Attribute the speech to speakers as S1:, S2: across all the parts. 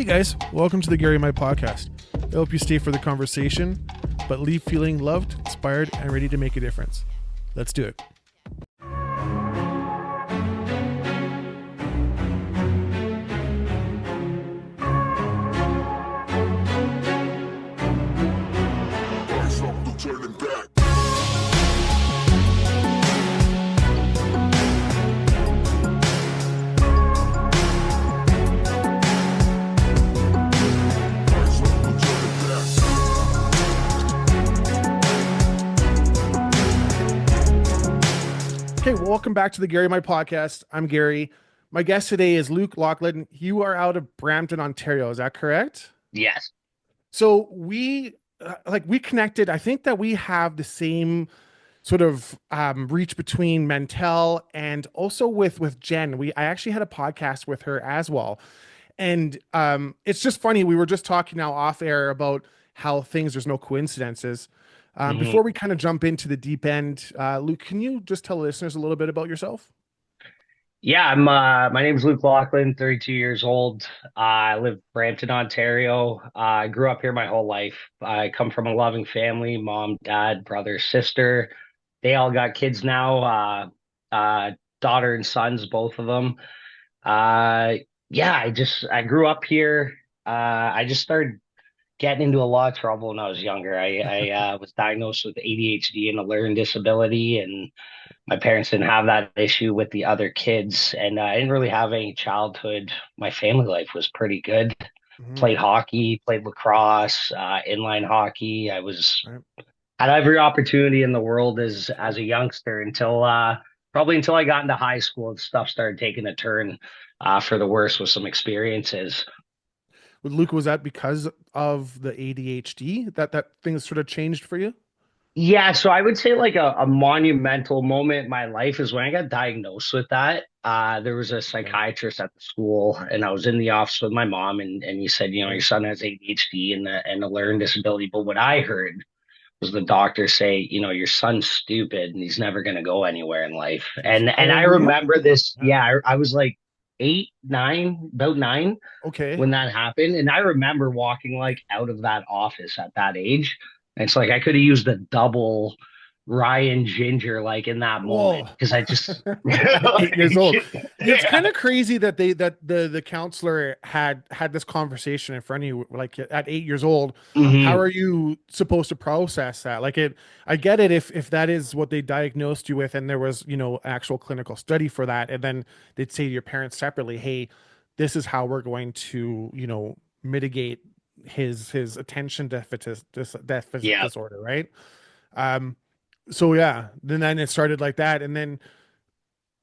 S1: Hey guys, welcome to the Gary My Podcast. I hope you stay for the conversation, but leave feeling loved, inspired, and ready to make a difference. Let's do it. Okay, welcome back to the Gary My Podcast. I'm Gary. My guest today is Loughlin. You are out of Brampton, Ontario. Is that correct?
S2: Yes.
S1: So we connected. I think that we have the same sort of reach between Mentel and also with Jen. I actually had a podcast with her as well. And it's just funny. We were just talking now off air about how there's no coincidences. Before we kind of jump into the deep end, Luke, can you just tell listeners a little bit about yourself?
S2: Yeah, my name's Loughlin, 32 years old. I live in Brampton, Ontario. I grew up here my whole life. I come from a loving family, mom, dad, brother, sister. They all got kids now, daughter and sons, both of them. Uh, yeah, I grew up here. I just started getting into a lot of trouble when I was younger. I was diagnosed with ADHD and a learning disability, and my parents didn't have that issue with the other kids, and I didn't really have any childhood. My family life was pretty good.
S1: Mhm.
S2: Played hockey, played lacrosse, inline hockey. I was
S1: Right.
S2: had every opportunity in the world as a youngster until probably until I got into high school and stuff started taking a turn for the worse with some experiences.
S1: With Luke, was that because of the ADHD that things sort of changed for you?
S2: Yeah, so I would say like a monumental moment in my life is when I got diagnosed with that. There was a
S1: Okay.
S2: psychiatrist at the school, and I was in the office with my mom, and he said, you know, your
S1: Okay.
S2: son has ADHD and a learning
S1: Yeah.
S2: disability. But what I heard was the doctor say, you know, your son's stupid and he's never going to go anywhere in life.
S1: Jeez. How
S2: And I
S1: old were you?
S2: remember this.
S1: Yeah.
S2: Yeah, I was like 8, 9, about 9
S1: Okay.
S2: when that happened. And I remember walking like out of that office at that age. And it's like I could have used a double Ryan Ginger like in that
S1: Whoa.
S2: moment because I just
S1: At 8 years old. It's kind of crazy that the counselor had this conversation in front of you, like at 8 years old. How
S2: Mhm.
S1: are you supposed to process that? I get it if that is what they diagnosed you with, and there was, actual clinical study for that, and then they'd say to your parents separately, hey, this is how we're going to, mitigate his attention deficit
S2: Yeah.
S1: disorder, right? Um, so yeah, then it started like that, and then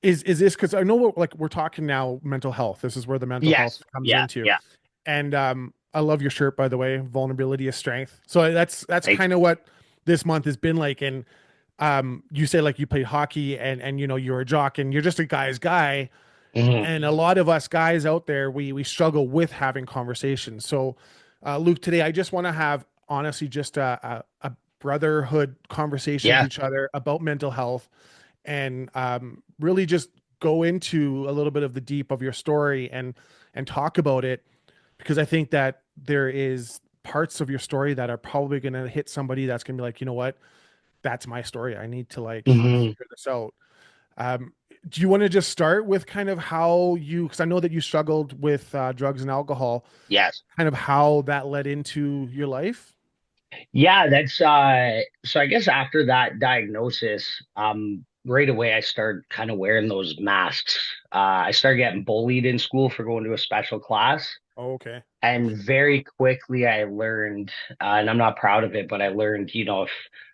S1: is this because I know we're talking now mental health. This is where the mental
S2: Yes.
S1: health comes
S2: Yeah.
S1: into,
S2: Yeah.
S1: and I love your shirt, by the way. Vulnerability is strength. So that's
S2: Thanks.
S1: kind of what this month has been like. And you say like you played hockey and you're a jock and you're just a guy's guy.
S2: Mhm.
S1: And a lot of us guys out there, we struggle with having conversations. So, Luke, today I just want to have honestly just a brotherhood conversation with
S2: Yeah.
S1: each other about mental health, and really just go into a little bit of the deep of your story and talk about it, because I think that there is parts of your story that are probably going to hit somebody that's going to be like, you know what, that's my story. I need to like
S2: Mhm.
S1: figure this out. Um, do you want to just start with kind of how you, because I know that you struggled with drugs and alcohol,
S2: Yes.
S1: kind of how that led into your life?
S2: Yeah, that's so I guess after that diagnosis, right away I started kind of wearing those masks. I started getting bullied in school for going to a special class.
S1: Oh, okay.
S2: And very quickly I learned, and I'm not proud of it, but I learned, you know, if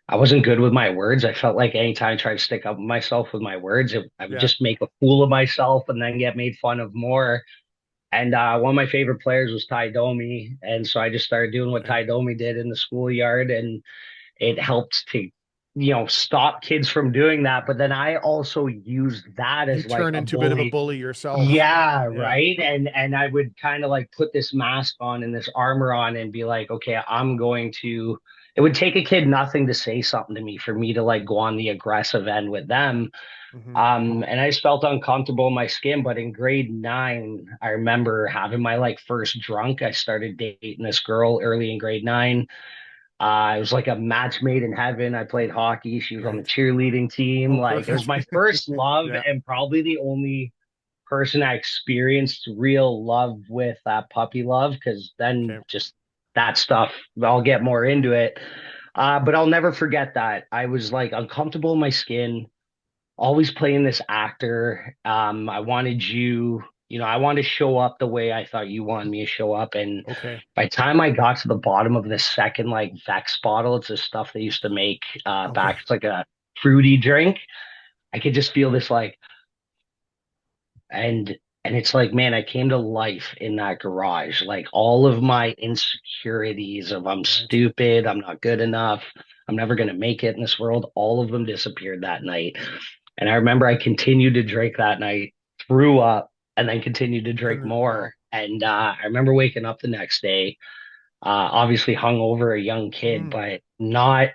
S2: I wasn't good with my words, I felt like anytime I tried to stick up myself with my words, I would
S1: Yeah.
S2: just make a fool of myself and then get made fun of more. And one of my favorite players was Ty Domi. And so I just started doing what
S1: Okay.
S2: Ty Domi did in the schoolyard, and it helped to, stop kids from doing that. But then I also used that
S1: You
S2: as like
S1: turn
S2: a
S1: into a bit of a
S2: bully.
S1: bully yourself.
S2: Yeah,
S1: Yeah.
S2: right. And I would kind of like put this mask on and this armor on and be like, okay, I'm going to it would take a kid nothing to say something to me for me to like go on the aggressive end with them.
S1: Hmm.
S2: And I just felt uncomfortable in my skin. But in grade nine, I remember having my like first drunk. I started dating this girl early in grade nine. It was like a match made in heaven. I played hockey. She was on the
S1: Right.
S2: cheerleading team.
S1: Oh,
S2: Like it was
S1: perfect.
S2: my first love
S1: Yeah.
S2: and probably the only person I experienced real love with, that puppy love, because then
S1: Okay.
S2: just that stuff, I'll get more into it. But I'll never forget that. I was like uncomfortable in my skin, always playing this actor. I wanted you, I wanted to show up the way I thought you wanted me to show up. And
S1: Okay.
S2: by the time I got to the bottom of this second like Vex bottle, it's the stuff they used to make
S1: Okay.
S2: back. It's like a fruity drink. I could just feel this like and it's like, man, I came to life in that garage. Like all of my insecurities of I'm
S1: Right.
S2: stupid, I'm not good enough, I'm never gonna make it in this world, all of them disappeared that night. And I remember I continued to drink that night, threw up, and then continued to drink more.
S1: Wow.
S2: And I remember waking up the next day, obviously hung over, a young kid,
S1: Mm.
S2: but not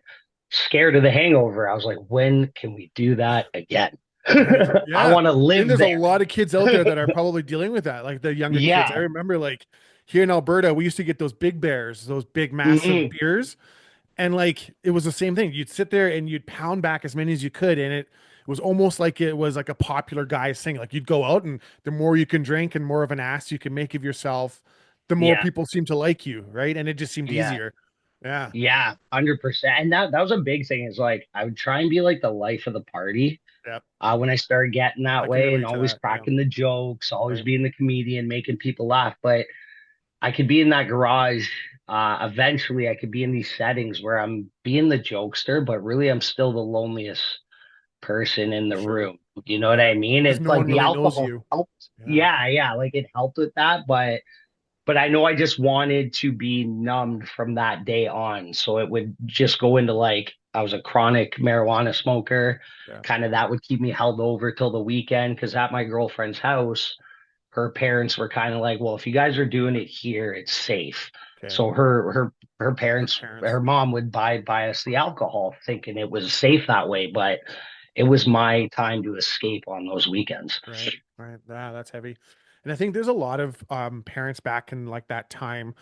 S2: scared of the hangover. I was like, when can we do that again?
S1: Right.
S2: I
S1: Yeah.
S2: want to
S1: I think
S2: live
S1: there's a
S2: there.
S1: lot of kids out there that are probably dealing with that, like the younger kids. I
S2: Yeah.
S1: remember like here in Alberta, we used to get those big bears, those big, massive
S2: Hmm.
S1: beers. And like it was the same thing. You'd sit there and you'd pound back as many as you could. And it was almost like it was like a popular guy's thing. Like you'd go out and the more you can drink and more of an ass you can make of yourself, the more
S2: Yeah.
S1: people seem to like you, right? And it just seemed
S2: Yeah.
S1: easier. Yeah.
S2: Yeah. 100%. And that was a big thing is like, I would try and be like the life of the party.
S1: Yep.
S2: When I started getting that
S1: I can
S2: way and
S1: relate to
S2: always
S1: that. Yeah.
S2: cracking the jokes, always
S1: Right.
S2: being the comedian, making people laugh. But I could be in that garage. Eventually, I could be in these settings where I'm being the jokester, but really I'm still the loneliest person in
S1: For
S2: the
S1: sure.
S2: room. You know what
S1: Yeah.
S2: I mean?
S1: Because
S2: It's
S1: no
S2: like
S1: one
S2: the
S1: really knows
S2: alcohol
S1: you.
S2: helped.
S1: Yeah.
S2: Yeah, yeah, like it helped with that, but I know I just wanted to be numbed from that day on. So it would just go into like I was a chronic marijuana smoker.
S1: Yeah.
S2: Kind of that would keep me held over till the weekend because at my girlfriend's house, her parents were kind of like, well, if you guys are doing it here, it's safe.
S1: Okay.
S2: So her
S1: Her
S2: parents,
S1: parents.
S2: her mom would buy us the alcohol, thinking it was safe that way. But it was my time to escape on those weekends.
S1: Right. Right. Yeah, that's heavy. And I think there's a lot of parents back in like that time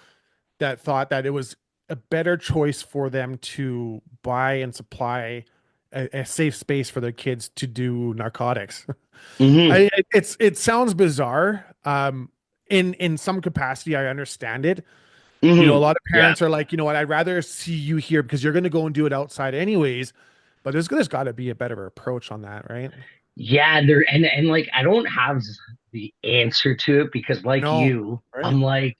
S1: that thought that it was a better choice for them to buy and supply a safe space for their kids to do narcotics.
S2: Hmm.
S1: It sounds bizarre. In some capacity, I understand it. You know, a
S2: Hmm.
S1: lot of
S2: Yeah.
S1: parents are like, you know what, I'd rather see you here because you're going to go and do it outside anyways. But there's got to be a better approach on that, right?
S2: Yeah, there and like I don't have the answer to it because like
S1: No,
S2: you,
S1: right?
S2: I'm like,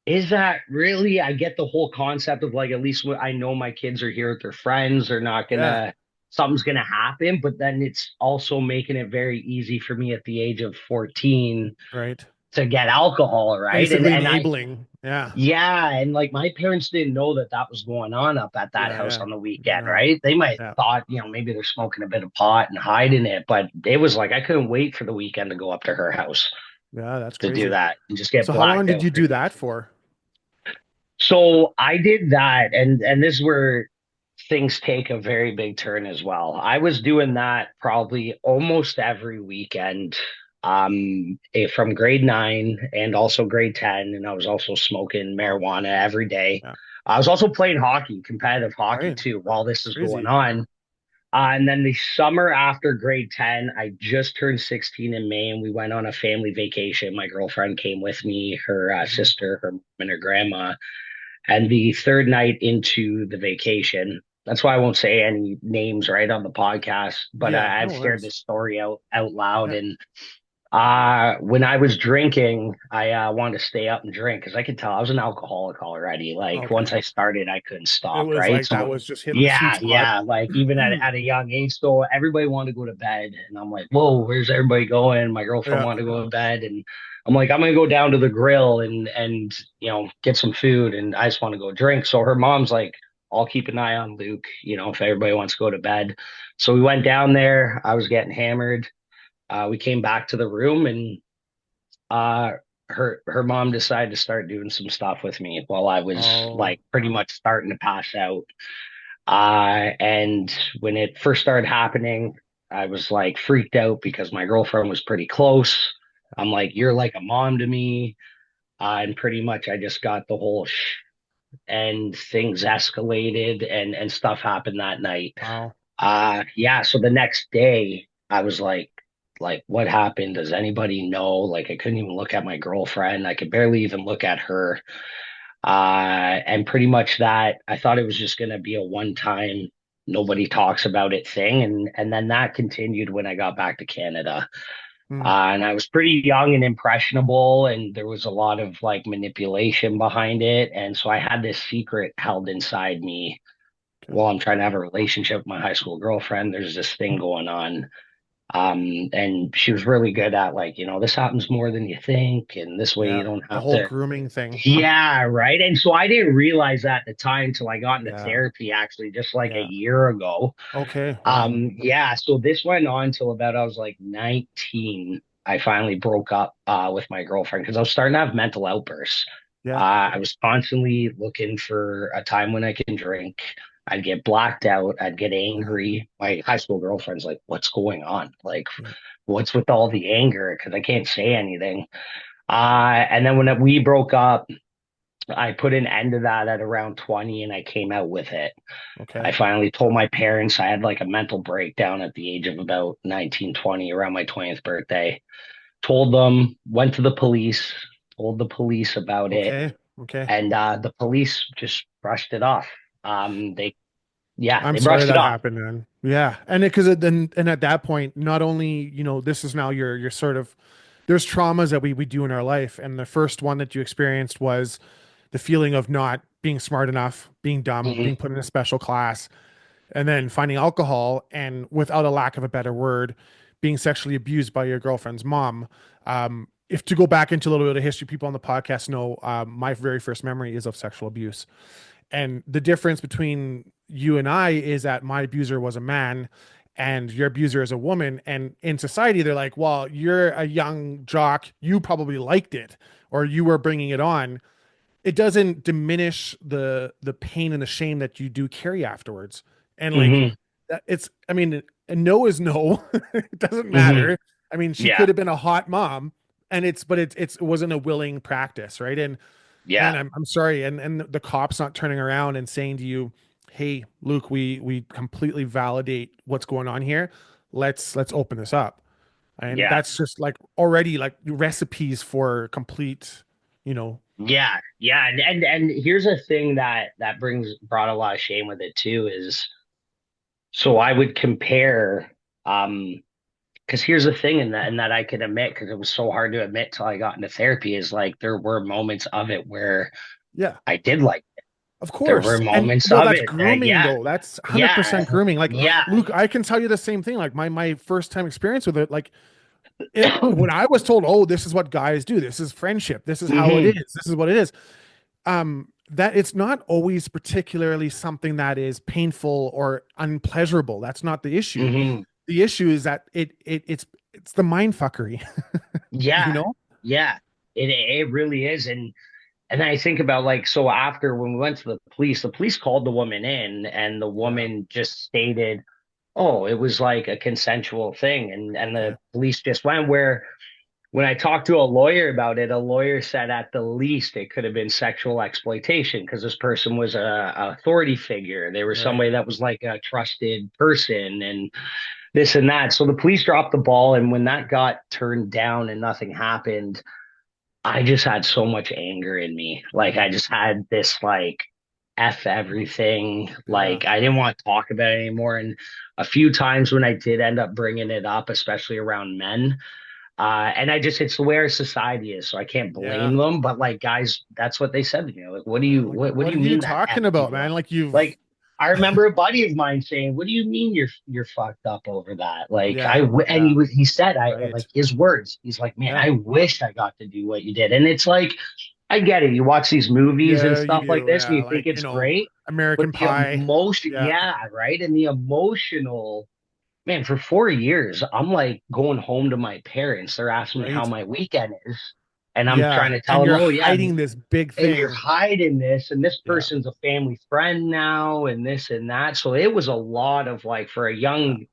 S2: is that really? I get the whole concept of like at least I know my kids are here with their friends, they're not
S1: Yeah,
S2: gonna something's gonna happen, but then it's also making it very easy for me at the age of 14
S1: right.
S2: to get alcohol, right? And
S1: Basically
S2: and I
S1: enabling. Yeah,
S2: yeah, and like my parents didn't know that that was going on up at that
S1: yeah,
S2: house
S1: yeah.
S2: on the weekend,
S1: No,
S2: right? They might
S1: yeah,
S2: thought, maybe they're smoking a bit of pot and hiding it, but it was like I couldn't wait for the weekend to go up to her house
S1: yeah. That's
S2: to do
S1: crazy.
S2: that and just get
S1: So how long
S2: blacked
S1: did
S2: out
S1: you
S2: for
S1: do
S2: the
S1: that
S2: weekend.
S1: for?
S2: So I did that, and this is where things take a very big turn as well. I was doing that probably almost every weekend, from grade nine and also grade 10, and I was also smoking
S1: Wow.
S2: marijuana every day.
S1: Yeah.
S2: I was also playing hockey, competitive hockey
S1: Right.
S2: too, while this
S1: It's
S2: is going
S1: crazy.
S2: on. And then the summer after grade 10, I just turned 16 in May, and we went on a family vacation. My girlfriend came with me, her
S1: Hmm.
S2: sister, her mom, and her grandma. And the third night into the vacation, that's why I won't say any names right on the podcast, but
S1: Yeah.
S2: I've
S1: No
S2: shared
S1: worries.
S2: this story out loud.
S1: Yeah.
S2: And when I was drinking, I wanted to stay up and drink because I could tell I was an alcoholic already. Like
S1: Okay.
S2: once I started, I couldn't
S1: It
S2: stop,
S1: was
S2: right?
S1: like that
S2: So
S1: was just hitting the sweet
S2: yeah,
S1: spot.
S2: yeah. Like even at a young age, so everybody wanted to go to bed, and I'm like, whoa, where's everybody going? My girlfriend
S1: Yeah.
S2: wanted to go to bed, and I'm like, I'm gonna go down to the grill and get some food, and I just want to go drink. So her mom's like, I'll keep an eye on Luke, if everybody wants to go to bed. So we went down there. I was getting hammered. We came back to the room and her mom decided to start doing some stuff with me while I was
S1: Oh,
S2: like pretty much starting to pass out. And when it first started happening, I was like freaked out because my girlfriend was pretty close. I'm like, you're like a mom to me. And pretty much I just got the whole and things escalated and stuff happened that night.
S1: wow.
S2: Yeah, so the next day I was like what happened? Does anybody know? Like I couldn't even look at my girlfriend. I could barely even look at her. And pretty much that I thought it was just gonna be a one time nobody talks about it thing and then that continued when I got back to Canada.
S1: Hmm.
S2: And I was pretty young and impressionable, and there was a lot of like manipulation behind it. And so I had this secret held inside me
S1: Okay.
S2: while I'm trying to have a relationship with my high school girlfriend. There's this thing going on. And she was really good at like, this happens more than you think, and this way you
S1: Yeah.
S2: don't
S1: The
S2: have
S1: whole
S2: to.
S1: grooming thing.
S2: Yeah, right. And so I didn't realize that at the time until I got into
S1: Yeah.
S2: therapy actually just like a
S1: Yeah.
S2: year ago.
S1: Okay. Wow.
S2: Yeah, so this went on till about I was like 19. I finally broke up with my girlfriend because I was starting to have mental outbursts.
S1: Yeah.
S2: I was constantly looking for a time when I can drink. I'd get blacked out. I'd get
S1: Yeah.
S2: angry. My high school girlfriend's like, "What's going on? Like,
S1: Yeah.
S2: what's with all the anger?" Because I can't say anything. And then when we broke up, I put an end to that at around 20 and I came out with it. I
S1: Okay.
S2: finally told my parents I had like a mental breakdown at the age of about 19, 20, around my 20th birthday. Told them, went to the police, told the police about it,
S1: Okay. Okay.
S2: and the police just brushed it off. They, yeah,
S1: I'm
S2: they
S1: sorry
S2: brushed it
S1: that
S2: off.
S1: happened, man. Yeah. And because then and at that point, not only, this is now your sort of there's traumas that we do in our life. And the first one that you experienced was the feeling of not being smart enough, being dumb,
S2: Hmm.
S1: being put in a special class, and then finding alcohol and without a lack of a better word, being sexually abused by your girlfriend's mom. If to go back into a little bit of history, people on the podcast know my very first memory is of sexual abuse. And the difference between you and I is that my abuser was a man and your abuser is a woman. And in society, they're like, well, you're a young jock. You probably liked it or you were bringing it on. It doesn't diminish the pain and the shame that you do carry afterwards. And like
S2: Hmm.
S1: it's, I mean, a no is no. It doesn't
S2: Hmm.
S1: matter. I mean, she
S2: Yeah,
S1: could have been a hot mom and it wasn't a willing practice, right? And man,
S2: yeah,
S1: I'm sorry. And the cops not turning around and saying to you, "Hey, Luke, we completely validate what's going on here. Let's open this up." And
S2: yeah,
S1: that's just like already like recipes for complete, you know,
S2: yeah. And here's a thing that brought a lot of shame with it too is so I would compare. Because here's the thing, and that I could admit, because it was so hard to admit till I got into therapy, is like there were moments of it where
S1: yeah,
S2: I did like it.
S1: of
S2: There were
S1: course. And
S2: moments
S1: well,
S2: of
S1: that's
S2: it that,
S1: grooming
S2: yeah,
S1: though. That's
S2: yeah,
S1: 100% grooming. Like
S2: yeah.
S1: Luke, I can tell you the same thing. Like my first time experience with it, like when I was told, "Oh, this is what guys do. This is friendship. This is how it is.
S2: Hmm.
S1: This is what it is." That it's not always particularly something that is painful or unpleasurable. That's not the issue.
S2: Hmm.
S1: The issue is that it's the mind fuckery, you
S2: Yeah,
S1: know?
S2: yeah. It really is. And then I think about like so after when we went to the police called the woman in, and the
S1: Yeah.
S2: woman just stated, "Oh, it was like a consensual thing," and
S1: Okay.
S2: the police just went where. When I talked to a lawyer about it, a lawyer said at the least it could have been sexual exploitation because this person was a authority figure. They were
S1: Right.
S2: somebody that was like a trusted person and this and that. So the police dropped the ball, and when that got turned down and nothing happened, I just had so much anger in me. Like
S1: Yeah.
S2: I just had this like F everything.
S1: Yeah.
S2: Like I didn't want to talk about it anymore. And a few times when I did end up bringing it up, especially around men, and it's the way our society is, so I can't
S1: Yeah.
S2: blame them. But like, guys, that's what they said to me. Like,
S1: Yeah. Like,
S2: what do
S1: what
S2: you
S1: are you
S2: mean that
S1: talking
S2: effed
S1: about,
S2: you
S1: man?
S2: up?
S1: Like you've
S2: Like, I remember a buddy of mine saying, "What do you mean you're fucked up over that?" Like,
S1: yeah,
S2: and
S1: yeah,
S2: he said, I
S1: right.
S2: like his words. He's like, "Man,
S1: Yeah.
S2: I wish I got to do what you did." And it's like, I get it. You watch these movies and
S1: Yeah, you
S2: stuff like
S1: do.
S2: this, and
S1: Yeah.
S2: you think
S1: Like,
S2: it's great, but
S1: American
S2: the
S1: Pie.
S2: emotion,
S1: Yeah.
S2: yeah, right, and the emotional. Man, for 4 years, I'm like going home to my parents. They're asking me how
S1: Right.
S2: my weekend is. And I'm trying
S1: Yeah.
S2: to tell
S1: And
S2: them,
S1: you're
S2: oh yeah,
S1: hiding this big
S2: and you're
S1: thing.
S2: hiding this, and this
S1: Yeah.
S2: person's a family friend now, and this and that. So it was a lot of like for a
S1: Yeah.
S2: young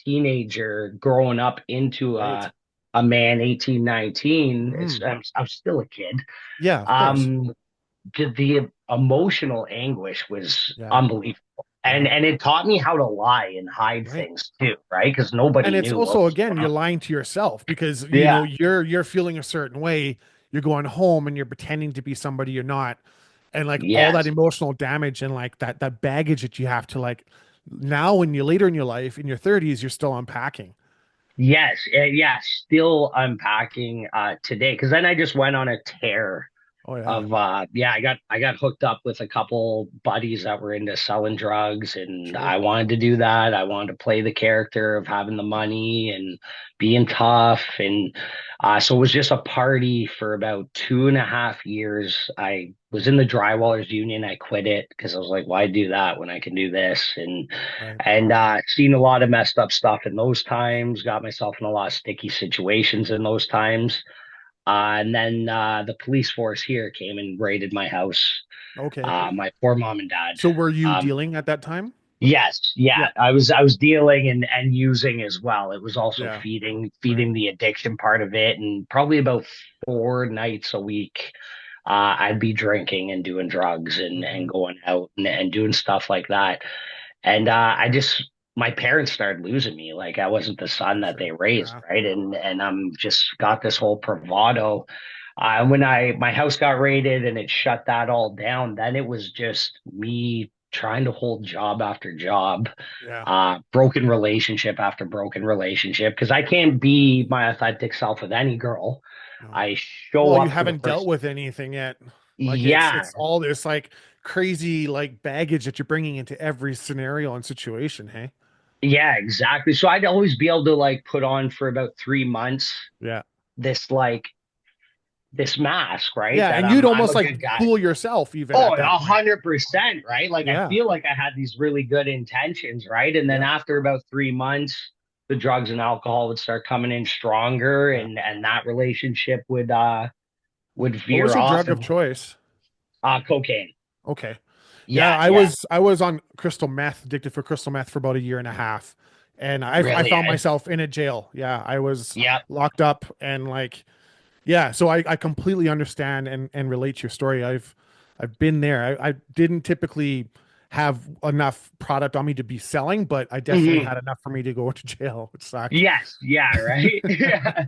S2: teenager growing up into
S1: Right.
S2: a man 18, 19.
S1: Mm.
S2: I'm still a kid.
S1: Yeah, of course.
S2: Um, the emotional anguish was
S1: Yeah.
S2: unbelievable. And
S1: Yeah.
S2: it taught me how to lie and hide
S1: Right.
S2: things too, right? Because
S1: And
S2: nobody
S1: it's
S2: knew what
S1: also
S2: was
S1: again,
S2: going
S1: you're
S2: on.
S1: lying to yourself because
S2: Yeah.
S1: you're feeling a certain way. You're going home and you're pretending to be somebody you're not. And like all that
S2: Yes.
S1: emotional damage and like that baggage that you have to like now when you're later in your life, in your 30s, you're still unpacking.
S2: Yes. Yeah. Still unpacking today because then I just went on a tear
S1: Oh yeah.
S2: of yeah, I got hooked up with a couple buddies that were into selling drugs, and
S1: Sure.
S2: I wanted to do that. I wanted to play the character of having the money and being tough, and so it was just a party for about 2.5 years. I was in the drywallers union. I quit it because I was like, why do that when I can do this?
S1: Right.
S2: And seen a lot of messed up stuff in those times, got myself in a lot of sticky situations in those times. And then the police force here came and raided my house.
S1: Okay.
S2: My poor mom and dad.
S1: So were you
S2: Um,
S1: dealing at that time?
S2: yes, yeah,
S1: Yeah.
S2: I was dealing and using as well. It was also
S1: Yeah. Right.
S2: feeding the addiction part of it, and probably about 4 nights a week, I'd be drinking and doing drugs and
S1: Hmm.
S2: going out and doing stuff like that. And my parents started losing me. Like I wasn't the son
S1: For
S2: that they
S1: sure.
S2: raised,
S1: Yeah.
S2: right? And I'm just got this whole bravado. When my house got raided and it shut that all down, then it was just me trying to hold job after job,
S1: Yeah.
S2: broken relationship after broken relationship, because I can't be my authentic self with any girl.
S1: No.
S2: I show
S1: Well, you
S2: up for the
S1: haven't dealt
S2: person.
S1: with anything yet. Like
S2: Yeah,
S1: it's all this like crazy like baggage that you're bringing into every scenario and situation, hey?
S2: yeah, exactly. So I'd always be able to like put on for about 3 months
S1: Yeah.
S2: this like this mask, right?
S1: Yeah,
S2: That
S1: and you'd
S2: I'm
S1: almost
S2: a
S1: like
S2: good guy.
S1: fool yourself even
S2: Oh,
S1: at that
S2: a
S1: point.
S2: 100%, right? Like I
S1: Yeah.
S2: feel like I had these really good intentions, right? And then
S1: Yeah.
S2: after about 3 months, the drugs and alcohol would start coming in stronger,
S1: Yeah.
S2: and that relationship would
S1: What was
S2: veer
S1: your
S2: off.
S1: drug of
S2: And
S1: choice?
S2: cocaine.
S1: Okay. Yeah,
S2: Yeah, yeah.
S1: I was on crystal meth, addicted for crystal meth for about a year and a half. And I
S2: Really.
S1: found myself in a jail. Yeah, I was
S2: Yep.
S1: locked up and like yeah, so I completely understand and relate to your story. I've been there. I didn't typically have enough product on me to be selling, but I definitely
S2: Hmm.
S1: had enough for me to go to jail, which sucked.
S2: Yes, yeah, right. Yeah,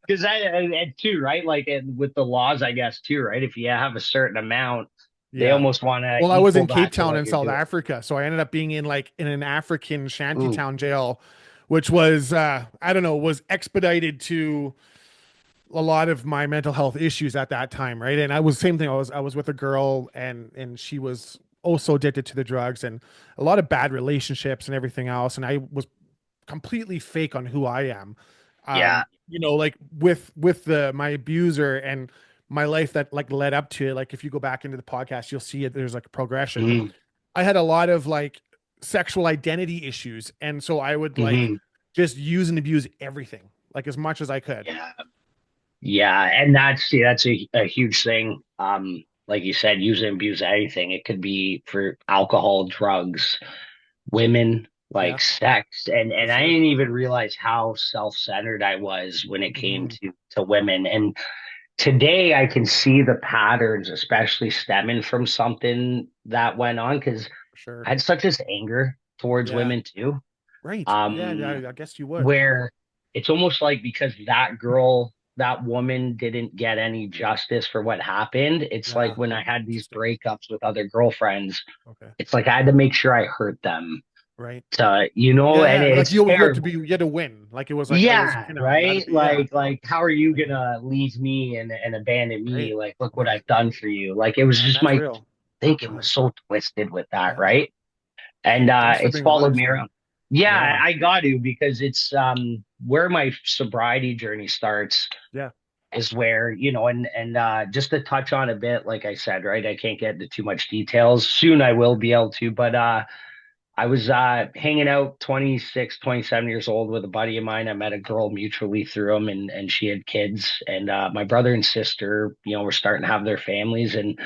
S2: because and too, right? Like and with the laws, I guess too, right? If you have a certain amount, they
S1: Yeah.
S2: almost want to
S1: Well, I was
S2: equal
S1: in Cape
S2: that to
S1: Town
S2: what
S1: in
S2: you're
S1: South
S2: doing.
S1: Africa, so I ended up being in like in an African
S2: Ooh,
S1: shantytown jail, which was I don't know, was expedited to a lot of my mental health issues at that time, right? And I was same thing. I was with a girl and she was also addicted to the drugs and a lot of bad relationships and everything else. And I was completely fake on who I am.
S2: yeah.
S1: Like with the my abuser and my life that like led up to it. Like if you go back into the podcast, you'll see it. There's like a progression.
S2: Hmm.
S1: I had a lot of like sexual identity issues, and so I would like
S2: Hmm.
S1: just use and abuse everything like as much as I could.
S2: Yeah, yeah, and that's a huge thing. Like you said, use and abuse anything. It could be for alcohol, drugs, women,
S1: Yeah,
S2: like sex,
S1: for
S2: and I
S1: sure.
S2: didn't even realize how self-centered I was when it came
S1: Hmm.
S2: to women. And today I can see the patterns, especially stemming from something that went on because
S1: For sure.
S2: I had such this anger towards
S1: Yeah.
S2: women too.
S1: Right. Yeah,
S2: Um,
S1: yeah, I guess you would.
S2: where it's almost like because that girl, that woman didn't get any justice for what happened. It's like
S1: Yeah.
S2: when I had these
S1: Interesting.
S2: breakups with other girlfriends,
S1: Okay.
S2: it's like I had to make sure I hurt them
S1: Right.
S2: to,
S1: Yeah,
S2: and
S1: yeah. Like
S2: it's
S1: you had to be
S2: terrible.
S1: you had to win. Like it was like I was,
S2: Yeah,
S1: you had to
S2: right.
S1: be yeah.
S2: Like how are you
S1: I get it.
S2: gonna leave me and abandon
S1: Right.
S2: me? Like, look what
S1: Right.
S2: I've done for you. Like it was
S1: Man,
S2: just
S1: that's
S2: my
S1: real.
S2: thinking
S1: Yeah.
S2: was so twisted with that,
S1: Yeah.
S2: right? And
S1: Thanks for
S2: it's
S1: being
S2: followed
S1: honest,
S2: me
S1: man.
S2: around. Yeah,
S1: Yeah.
S2: I got to because it's where my sobriety journey starts
S1: Yeah.
S2: is where, and just to touch on a bit, like I said, right, I can't get into too much details. Soon I will be able to, but I was hanging out 26, 27 years old with a buddy of mine. I met a girl mutually through him, and she had kids. And my brother and sister, were starting to have their families. And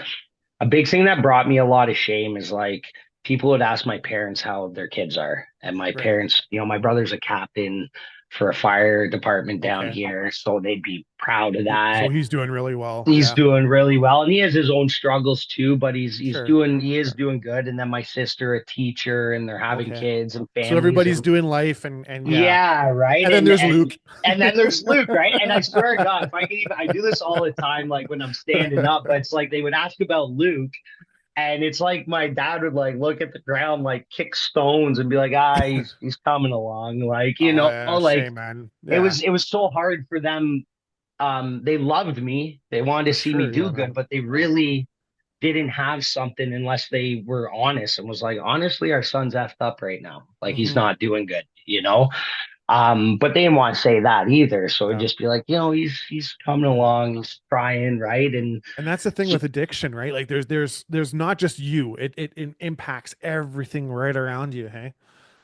S2: a big thing that brought me a lot of shame is like people would ask my parents how their kids are. And my
S1: Right.
S2: parents, my brother's a captain for a fire department down
S1: Okay.
S2: here, so they'd be proud of
S1: So
S2: that.
S1: he's doing really well.
S2: He's
S1: Yeah.
S2: doing really well, and he has his own struggles too, but
S1: Sure.
S2: he is
S1: Sure.
S2: doing good. And then my sister, a teacher, and they're having
S1: Okay.
S2: kids and
S1: So
S2: families,
S1: everybody's
S2: and
S1: doing life and yeah.
S2: yeah, right.
S1: And then there's Luke.
S2: And then there's Luke, right? And I swear to God, if I could even, I do this all the time, like when I'm standing up, but it's like they would ask about Luke, and it's like my dad would like look at the ground, like kick stones, and be like, he's coming along, like
S1: Oh yeah,
S2: like
S1: shame, man. Yeah.
S2: it was so hard for them. They loved me, they wanted to
S1: For
S2: see me
S1: sure. Yeah,
S2: do good,
S1: man.
S2: but they really didn't have something unless they were honest and was like, honestly, our son's effed up right now. Like he's
S1: Hmm.
S2: not doing good, you know? But they didn't want to say that either. So it'd
S1: Yeah.
S2: just be like, he's coming
S1: Yeah.
S2: along, he's trying, right? And
S1: And that's the thing
S2: so
S1: with addiction, right? Like there's not just you. It impacts everything right around you, hey?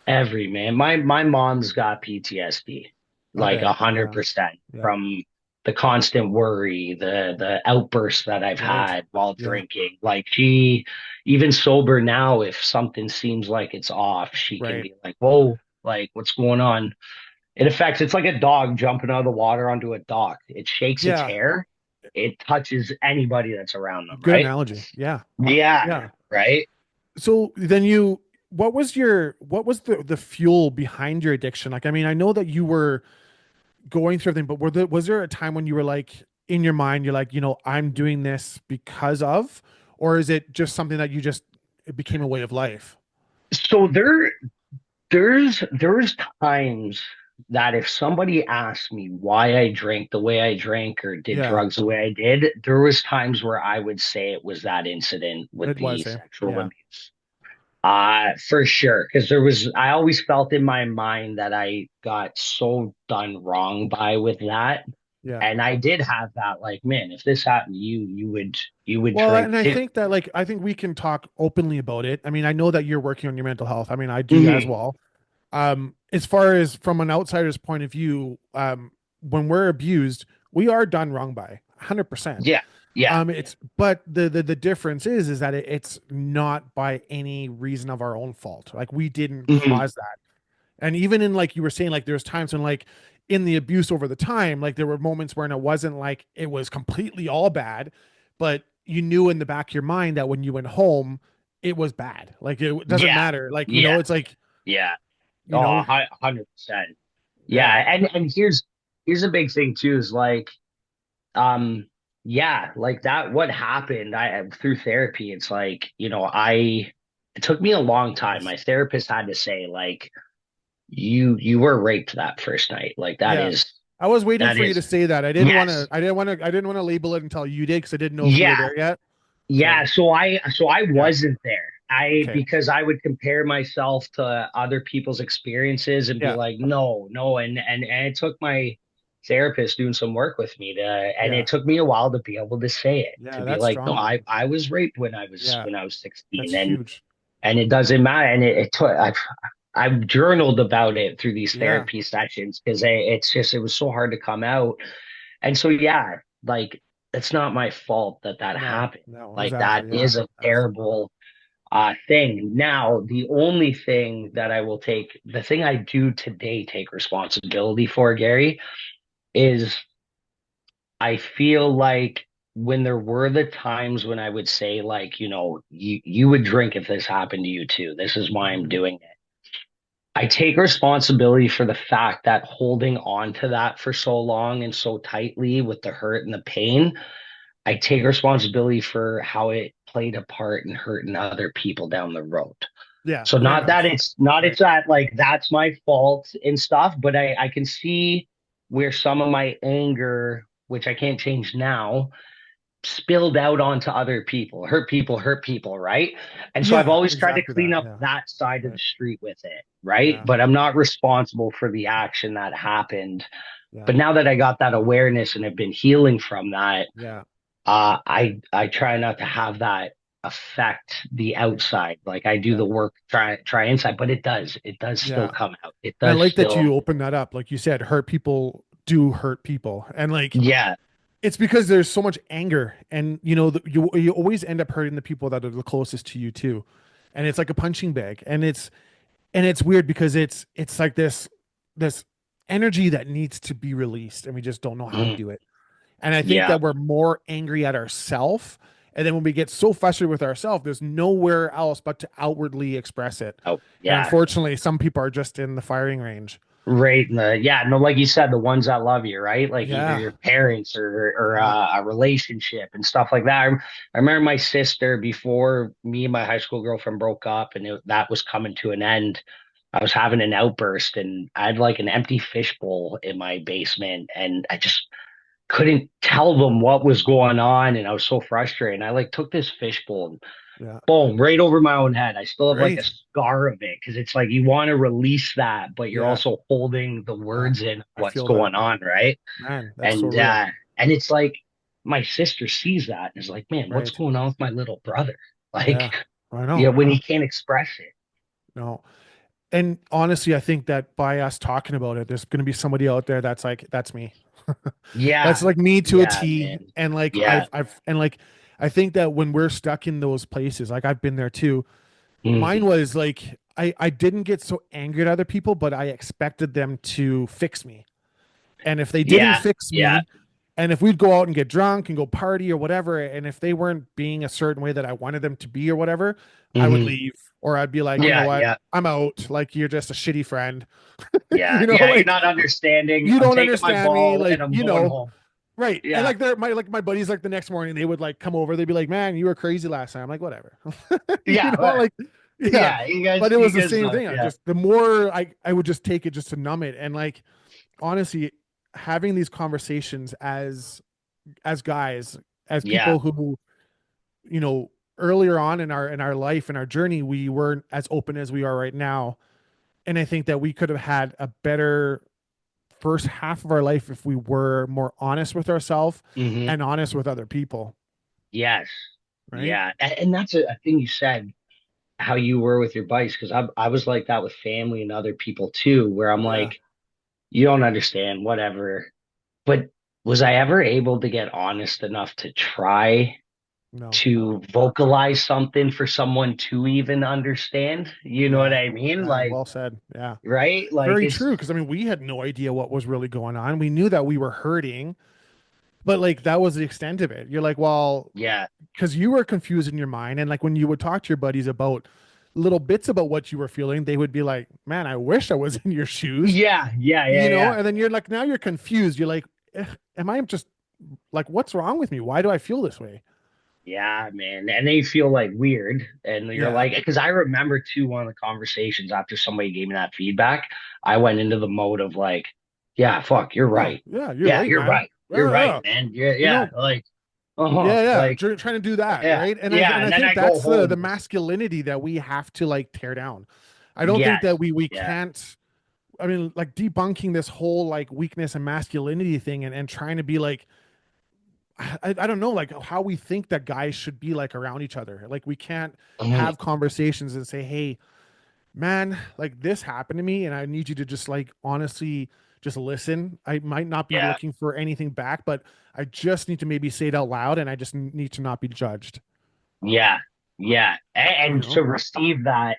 S2: every man, my mom's got PTSD, like
S1: Okay.
S2: a hundred
S1: Yeah.
S2: percent
S1: Yeah.
S2: from the constant worry, the outbursts that I've
S1: Right.
S2: had while
S1: Yeah.
S2: drinking. Like she, even sober now, if something seems like it's off, she can
S1: Right.
S2: be like, "Whoa, like what's going on?" It's like a dog jumping out of the water onto a dock. It shakes its
S1: Yeah.
S2: hair. It touches anybody that's around them,
S1: Good
S2: right?
S1: analogy. Yeah.
S2: Yeah,
S1: Yeah.
S2: right.
S1: So then what was the fuel behind your addiction? Like, I mean, I know that you were going through everything, but was there a time when you were like in your mind, you're like, I'm doing this because of, or is it just something that it became a way of life?
S2: So there's times that if somebody asked me why I drank the way I drank or did
S1: Yeah,
S2: drugs the way I did, there was times where I would say it was that incident with
S1: it
S2: the
S1: was, eh?
S2: sexual
S1: Yeah,
S2: abuse. For sure. Because I always felt in my mind that I got so done wrong by with that.
S1: yeah.
S2: And I did have that, like, man, if this happened to you, you would
S1: Well,
S2: drink
S1: and I
S2: too.
S1: think that like I think we can talk openly about it. I mean, I know that you're working on your mental health. I mean, I do as
S2: Hmm.
S1: well. As far as from an outsider's point of view, when we're abused, we are done wrong by 100%.
S2: Yeah, yeah.
S1: It's but the difference is that it's not by any reason of our own fault. Like we didn't
S2: Hmm.
S1: cause that. And even in like you were saying, like there's times when like in the abuse over the time, like there were moments when it wasn't like it was completely all bad, but you knew in the back of your mind that when you went home, it was bad. Like it doesn't
S2: Yeah,
S1: matter. Like,
S2: yeah,
S1: it's like,
S2: yeah.
S1: you
S2: Oh,
S1: know,
S2: 100%. Yeah,
S1: yeah,
S2: and here's a big thing too is like um yeah, like that what happened I through therapy, it's like, I it took me a long time.
S1: nice.
S2: My therapist had to say like you were raped that first night. Like
S1: Yeah. I was waiting
S2: that
S1: for you
S2: is
S1: to say that.
S2: yes.
S1: I didn't want to label it until you did because I didn't know if you were
S2: Yeah,
S1: there yet.
S2: yeah,
S1: Okay.
S2: so I
S1: Yeah.
S2: wasn't there. I
S1: Okay.
S2: Because I would compare myself to other people's experiences and be
S1: Yeah.
S2: like, no, no, and it took my therapist doing some work with me and
S1: Yeah.
S2: it took me a while to be able to say it, to
S1: Yeah.
S2: be
S1: That's
S2: like, no,
S1: strong, man.
S2: I was raped
S1: Yeah.
S2: when I was
S1: That's
S2: 16,
S1: huge.
S2: and it doesn't matter, and it took I've journaled about it through these
S1: Yeah.
S2: therapy sessions because it was so hard to come out, and so yeah, like it's not my fault that that
S1: No,
S2: happened.
S1: no,
S2: Like that
S1: exactly. Yeah.
S2: is a
S1: Absolutely.
S2: terrible thing. Now, the only thing that the thing I do today take responsibility for, Gary, is I feel like when there were the times when I would say like, you would drink if this happened to you too. This is why I'm
S1: Hmm.
S2: doing it. I take responsibility for the fact that holding on to that for so long and so tightly with the hurt and the pain, I take responsibility for how it played a part in hurting other people down the road.
S1: Yeah.
S2: So
S1: Fair
S2: not that
S1: enough.
S2: it's
S1: Right.
S2: that like that's my fault and stuff, but I can see where some of my anger, which I can't change now, spilled out onto other people, hurt people, right? And so I've
S1: Yeah.
S2: always tried to
S1: Exactly
S2: clean
S1: that.
S2: up
S1: Yeah.
S2: that side of the
S1: Right.
S2: street with it, right?
S1: Yeah.
S2: But I'm not responsible for the action that happened.
S1: Yeah.
S2: But now that I got that awareness and have been healing from that,
S1: Yeah.
S2: I try not to have that. affect the outside. Like I do
S1: Yeah.
S2: the work, try inside, but it does still
S1: Yeah.
S2: come out. It
S1: And I
S2: does
S1: like that
S2: still,
S1: you open that up. Like you said, hurt people do hurt people. And like
S2: yeah,
S1: it's because there's so much anger and you always end up hurting the people that are the closest to you too. And it's like a punching bag. And it's weird because it's like this energy that needs to be released and we just don't know how to
S2: mhm,
S1: do it. And I think
S2: yeah,
S1: that we're more angry at ourselves. And then when we get so frustrated with ourselves, there's nowhere else but to outwardly express it.
S2: oh
S1: And
S2: yeah.
S1: unfortunately, some people are just in the firing range.
S2: Right. Yeah, no, like you said, the ones that love you, right? Like either
S1: Yeah.
S2: your parents or
S1: Yeah.
S2: a relationship and stuff like that. I remember my sister before me and my high school girlfriend broke up, and that was coming to an end. I was having an outburst, and I had like an empty fishbowl in my basement, and I just couldn't tell them what was going on, and I was so frustrated. And I like took this fishbowl
S1: Yeah.
S2: boom, right over my own head. I still have like a
S1: Right.
S2: scar of it because it's like you want to release that, but you're
S1: Yeah.
S2: also holding the
S1: Yeah.
S2: words in
S1: I
S2: what's
S1: feel that.
S2: going on, right?
S1: Man, that's so
S2: And
S1: real.
S2: it's like my sister sees that and is like, man, what's
S1: Right.
S2: going on with my little brother? Like,
S1: Yeah. I know.
S2: when he can't express it.
S1: No. And honestly, I think that by us talking about it, there's going to be somebody out there that's like, that's me. That's
S2: Yeah,
S1: like me to a
S2: yeah,
S1: T.
S2: man.
S1: And like
S2: Yeah.
S1: and like I think that when we're stuck in those places, like I've been there too. Mine
S2: Mhm.
S1: was like I didn't get so angry at other people, but I expected them to fix me. And if they didn't
S2: Yeah,
S1: fix
S2: yeah,
S1: me, and if we'd go out and get drunk and go party or whatever, and if they weren't being a certain way that I wanted them to be or whatever, I would
S2: hmm,
S1: leave or I'd be like, you know
S2: yeah,
S1: what?
S2: yeah,
S1: I'm out. Like you're just a shitty friend.
S2: yeah, yeah. You're
S1: Like
S2: not understanding.
S1: you
S2: I'm
S1: don't
S2: taking my
S1: understand me.
S2: ball
S1: Like,
S2: and I'm going home.
S1: right. And
S2: Yeah,
S1: like my buddies like the next morning they would like come over. They'd be like, "Man, you were crazy last time." I'm like, "Whatever."
S2: yeah,
S1: Like yeah.
S2: yeah.
S1: But it
S2: You
S1: was the
S2: guys
S1: same
S2: left.
S1: thing. I
S2: Yeah.
S1: just the more I would just take it just to numb it and like honestly having these conversations as guys, as
S2: Yeah.
S1: people who, you know, earlier on in our life and our journey, we weren't as open as we are right now. And I think that we could have had a better first half of our life if we were more honest with ourselves
S2: Hmm.
S1: and honest with other people,
S2: Yes.
S1: right?
S2: Yeah. And that's a thing you said, how you were with your bikes, because I was like that with family and other people too, where I'm
S1: Yeah.
S2: like, you don't understand, whatever. But was I ever able to get honest enough to try
S1: No.
S2: to vocalize something for someone to even understand? You know what
S1: Yeah.
S2: I mean?
S1: Yeah.
S2: Like,
S1: Well said. Yeah.
S2: right? Like
S1: Very
S2: it's,
S1: true. Because I mean, we had no idea what was really going on. We knew that we were hurting, but like that was the extent of it. You're like, well,
S2: yeah.
S1: because you were confused in your mind. And like when you would talk to your buddies about little bits about what you were feeling, they would be like, man, I wish I was in your shoes,
S2: Yeah. Yeah. Yeah. Yeah.
S1: And then you're like, now you're confused. You're like, am I just like, what's wrong with me? Why do I feel this way?
S2: Yeah, man. And they feel like weird. And you're
S1: Yeah.
S2: like, because I remember too, one of the conversations after somebody gave me that feedback, I went into the mode of like, yeah, fuck, you're
S1: Oh,
S2: right.
S1: yeah, you're
S2: Yeah,
S1: right,
S2: you're
S1: man.
S2: right. You're
S1: Yeah,
S2: right,
S1: yeah.
S2: man. Yeah,
S1: You
S2: yeah.
S1: know,
S2: Like,
S1: yeah, yeah.
S2: like,
S1: Trying to do that,
S2: yeah,
S1: right? And I
S2: yeah.
S1: and
S2: And
S1: I
S2: then
S1: think
S2: I go
S1: that's the
S2: home.
S1: masculinity that we have to like tear down. I don't think
S2: Yes.
S1: that we
S2: Yeah.
S1: can't. I mean, like debunking this whole like weakness and masculinity thing, and trying to be like I don't know, like how we think that guys should be like around each other. Like we can't
S2: Mhm.
S1: have conversations and say, hey, man, like this happened to me, and I need you to just like honestly just listen. I might not be
S2: Yeah.
S1: looking for anything back, but I just need to maybe say it out loud, and I just need to not be judged.
S2: Yeah. Yeah.
S1: You
S2: And to
S1: know?
S2: receive that,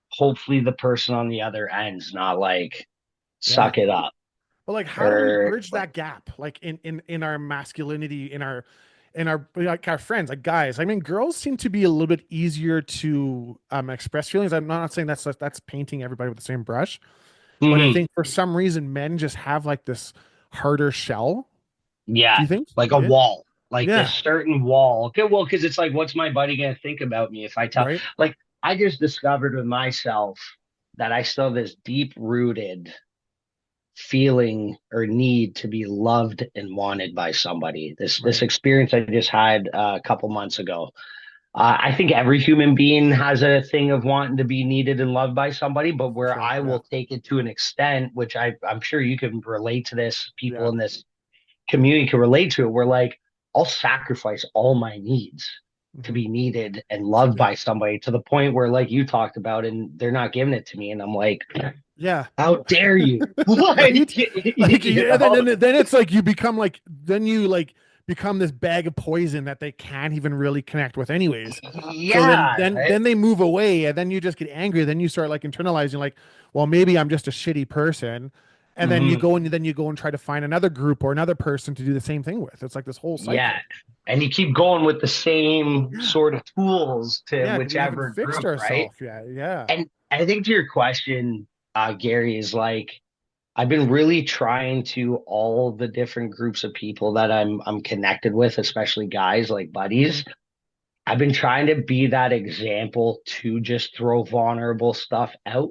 S2: hopefully the person on the other end's not like,
S1: Yeah.
S2: suck it up.
S1: But like, how do we
S2: Or
S1: bridge that gap? Like in our masculinity, in our like our friends, like guys. I mean, girls seem to be a little bit easier to express feelings. I'm not saying that's painting everybody with the same brush, but I
S2: Mhm.
S1: think for some reason men just have like this harder shell. Do
S2: Yeah,
S1: you think?
S2: like a
S1: Yeah.
S2: wall, like this
S1: Yeah.
S2: certain wall. Okay, well, because it's like, what's my buddy gonna think about me if I tell?
S1: Right.
S2: Like, I just discovered with myself that I still have this deep rooted feeling or need to be loved and wanted by somebody. This
S1: Right.
S2: experience I just had a couple months ago. I think every human being has a thing of wanting to be needed and loved by somebody, but
S1: For
S2: where
S1: sure.
S2: I
S1: Yeah.
S2: will take it to an extent, which I'm sure you can relate to this, people
S1: Yeah.
S2: in this community can relate to it. Where like I'll sacrifice all my needs. to
S1: Hmm.
S2: be needed and loved
S1: Yeah.
S2: by somebody to the point where, like you talked about, and they're not giving it to me. And I'm like,
S1: Yeah.
S2: how dare you? Like,
S1: Right? Like,
S2: you
S1: yeah,
S2: know?
S1: then it's like you become like, then you like become this bag of poison that they can't even really connect with anyways. So then
S2: Yeah.
S1: then then they move away, and then you just get angry. Then you start like internalizing like, well, maybe I'm just a shitty person. And then
S2: Mhm.
S1: you go and try to find another group or another person to do the same thing with. It's like this whole
S2: Yeah.
S1: cycle.
S2: And you keep going with the same
S1: Yeah.
S2: sort of tools to
S1: Yeah, we haven't
S2: whichever
S1: fixed
S2: group, right?
S1: ourselves yet. Yeah.
S2: And I think to your question, Gary, is like I've been really trying to all the different groups of people that I'm connected with, especially guys like
S1: Hmm.
S2: buddies. I've been trying to be that example to just throw vulnerable stuff out.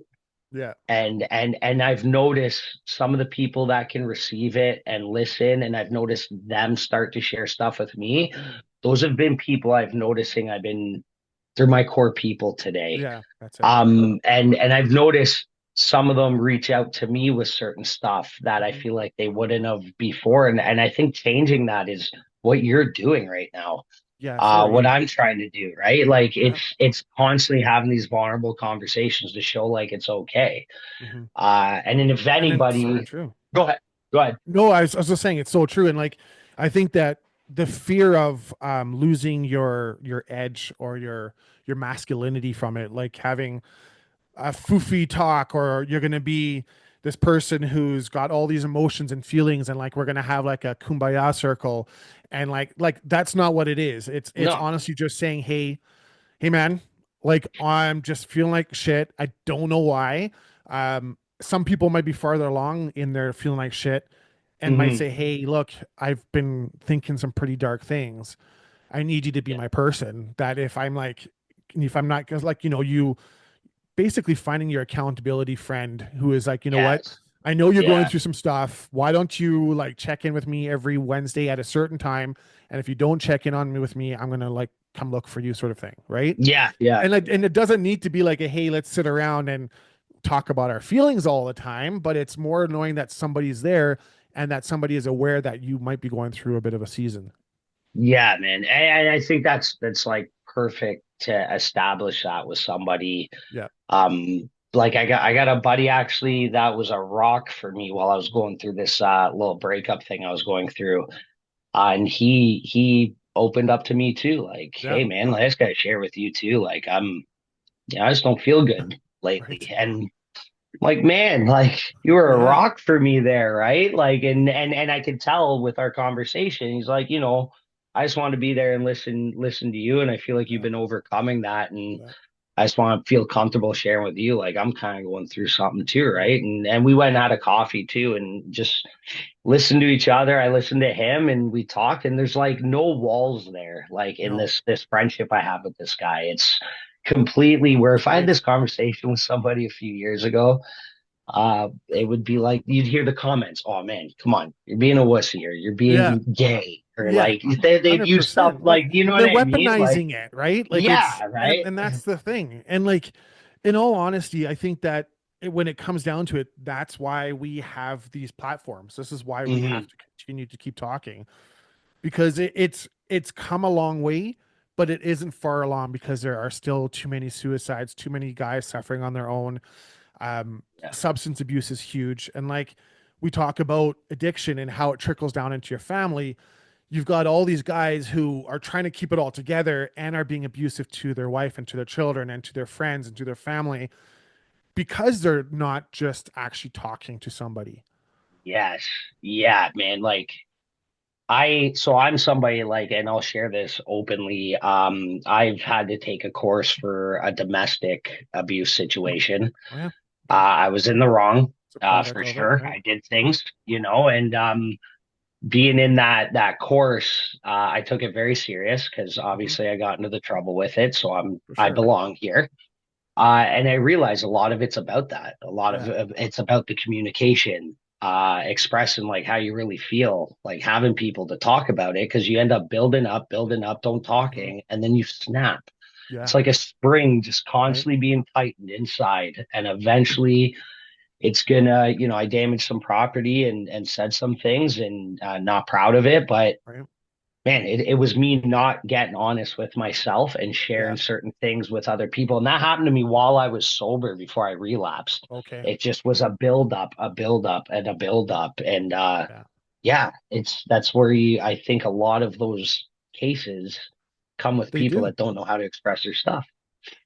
S1: Yeah.
S2: And I've noticed some of the people that can receive it and listen, and I've noticed them start to share stuff with me. Those have been people I've noticing I've been they're my core people today.
S1: Yeah. That's it.
S2: And I've noticed some of them reach out to me with certain stuff that I
S1: Hmm.
S2: feel like they wouldn't have before. And I think changing that is what you're doing right now.
S1: Yeah. So are
S2: What
S1: you.
S2: I'm trying to do, right? Like
S1: Yeah.
S2: it's constantly having these vulnerable conversations to show like it's okay.
S1: Hmm.
S2: And then if
S1: And then it's so
S2: anybody,
S1: true.
S2: go ahead, go ahead.
S1: No, I was just saying it's so true. And like, I think that the fear of losing your edge or your masculinity from it, like having a foofy talk, or you're gonna be this person who's got all these emotions and feelings, and like we're gonna have like a kumbaya circle, and like that's not what it is. It's
S2: No.
S1: honestly just saying, hey man, like I'm just feeling like shit. I don't know why. Some people might be farther along in their feeling like shit and might
S2: Hmm.
S1: say, hey, look, I've been thinking some pretty dark things. I need you to be
S2: Yeah.
S1: my person. That if I'm not, because like, you basically finding your accountability friend who is like, you know what?
S2: Yes.
S1: I know you're going
S2: Yeah.
S1: through some stuff. Why don't you like check in with me every Wednesday at a certain time? And if you don't check in on me with me, I'm gonna like come look for you, sort of thing, right?
S2: Yeah. Yeah.
S1: And it doesn't need to be like a hey, let's sit around and talk about our feelings all the time, but it's more knowing that somebody's there and that somebody is aware that you might be going through a bit of a season.
S2: Yeah, man. And I think that's like perfect to establish that with somebody.
S1: Yeah.
S2: Like I got a buddy actually that was a rock for me while I was going through this little breakup thing I was going through. And he opened up to me too, like,
S1: Yeah.
S2: hey man, I just gotta share with you too. Like I just don't feel good
S1: Right.
S2: lately. And like, man, like you were a
S1: Yeah.
S2: rock for me there, right? Like, and I could tell with our conversation, he's like, I just want to be there and listen to you, and I feel like you've
S1: Yeah.
S2: been overcoming that, and
S1: Yeah.
S2: I just want to feel comfortable sharing with you. Like, I'm kind of going through something too,
S1: Right.
S2: right? And we went and had a coffee too, and just listened to each other. I listened to him, and we talked, and there's like no walls there, like in
S1: No.
S2: this friendship I have with this guy. It's completely where if I had
S1: Right.
S2: this conversation with somebody a few years ago it would be like you'd hear the comments, "Oh man, come on, you're being a wussy, or you're
S1: Yeah.
S2: being gay," or
S1: Yeah.
S2: like they'd use stuff
S1: 100%.
S2: like,
S1: Like
S2: you know what
S1: they're
S2: I mean? Like,
S1: weaponizing it, right? Like
S2: yeah, right?
S1: and that's the thing. And like, in all honesty, I think that when it comes down to it, that's why we have these platforms. This is why we
S2: Hmm.
S1: have to continue to keep talking, because it's come a long way, but it isn't far along because there are still too many suicides, too many guys suffering on their own. Um,
S2: Yeah,
S1: Substance abuse is huge, and like we talk about addiction and how it trickles down into your family. You've got all these guys who are trying to keep it all together and are being abusive to their wife and to their children and to their friends and to their family because they're not just actually talking to somebody.
S2: yes, yeah, man. Like so I'm somebody like, and I'll share this openly. I've had to take a course for a domestic abuse situation.
S1: Oh yeah, yeah,
S2: I was in the wrong,
S1: it's a product
S2: for
S1: of it,
S2: sure.
S1: right?
S2: I did things, and being in that course, I took it very serious because
S1: Hmm.
S2: obviously I got into the trouble with it, so
S1: For
S2: I
S1: sure.
S2: belong here. And I realized a lot of it's about that. A lot
S1: Yeah.
S2: of it's about the communication, expressing like how you really feel, like having people to talk about it because you end up building up, don't
S1: Hmm.
S2: talking, and then you snap.
S1: Yeah.
S2: It's like a spring just
S1: Right.
S2: constantly being tightened inside, and eventually it's gonna, I damaged some property and said some things and not proud of it, but
S1: Right.
S2: man, it was me not getting honest with myself and
S1: Yeah.
S2: sharing certain things with other people. And that happened to me while I was sober before I relapsed.
S1: Okay.
S2: It just was a build up, a build up, and a build up. And
S1: Yeah.
S2: yeah, that's where I think a lot of those cases come with
S1: They
S2: people
S1: do.
S2: that don't know how to express their stuff.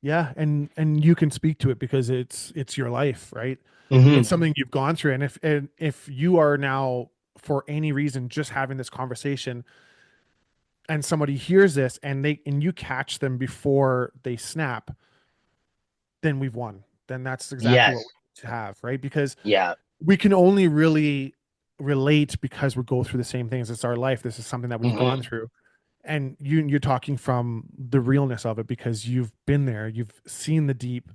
S1: Yeah, and you can speak to it because it's your life, right? It's
S2: Hmm.
S1: something you've gone through, and if you are now for any reason just having this conversation and somebody hears this and you catch them before they snap, then we've won. Then that's exactly what we
S2: Yes.
S1: need to have, right? Because
S2: Yeah.
S1: we can only really relate because we go through the same things. It's our life. This is something that we've gone
S2: Hmm.
S1: through. And you're talking from the realness of it because you've been there, you've seen the deep,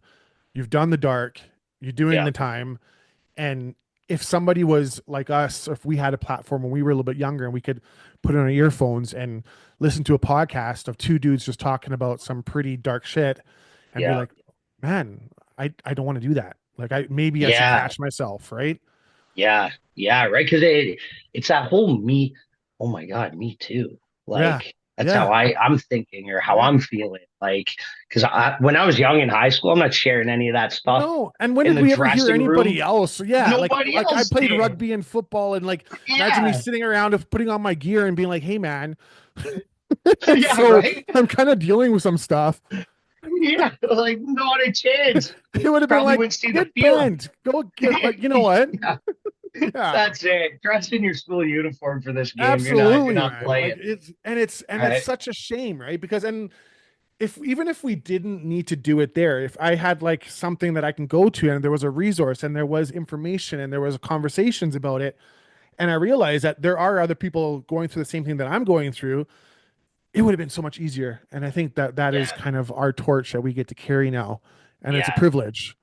S1: you've done the dark, you're doing
S2: Yeah.
S1: the time. And if somebody was like us, if we had a platform when we were a little bit younger and we could put in our earphones and listen to a podcast of two dudes just talking about some pretty dark shit and be
S2: Yeah.
S1: like, man, I don't want to do that. Like maybe I should
S2: Yeah.
S1: catch myself, right?
S2: Yeah, yeah, right. Because it's that whole me. Oh my God, me too.
S1: Yeah.
S2: Like that's how
S1: Yeah.
S2: I'm thinking or how
S1: Yeah.
S2: I'm feeling. Like because when I was young in high school, I'm not sharing any of that stuff
S1: No. And when
S2: in
S1: did
S2: the
S1: we ever hear
S2: dressing room.
S1: anybody else? Yeah,
S2: Nobody
S1: like I
S2: else
S1: played
S2: did.
S1: rugby and football and like imagine me
S2: Yeah,
S1: sitting around of putting on my gear and being like, "Hey man,
S2: yeah,
S1: so
S2: right.
S1: I'm kind of dealing with some stuff."
S2: Yeah, like not a chance.
S1: He would have been
S2: Probably
S1: like,
S2: wouldn't see the
S1: "Get
S2: field.
S1: bent. Go get like, you know what?"
S2: Yeah,
S1: Yeah.
S2: that's it. Dress in your school uniform for this game. You're
S1: Absolutely,
S2: not
S1: man.
S2: playing.
S1: Like it's
S2: Right.
S1: such a shame, right? Because and if even if we didn't need to do it there, if I had like something that I can go to and there was a resource and there was information and there was conversations about it, and I realized that there are other people going through the same thing that I'm going through, it would have been so much easier. And I think that that is
S2: Yeah.
S1: kind of our torch that we get to carry now, and it's a
S2: Yeah.
S1: privilege.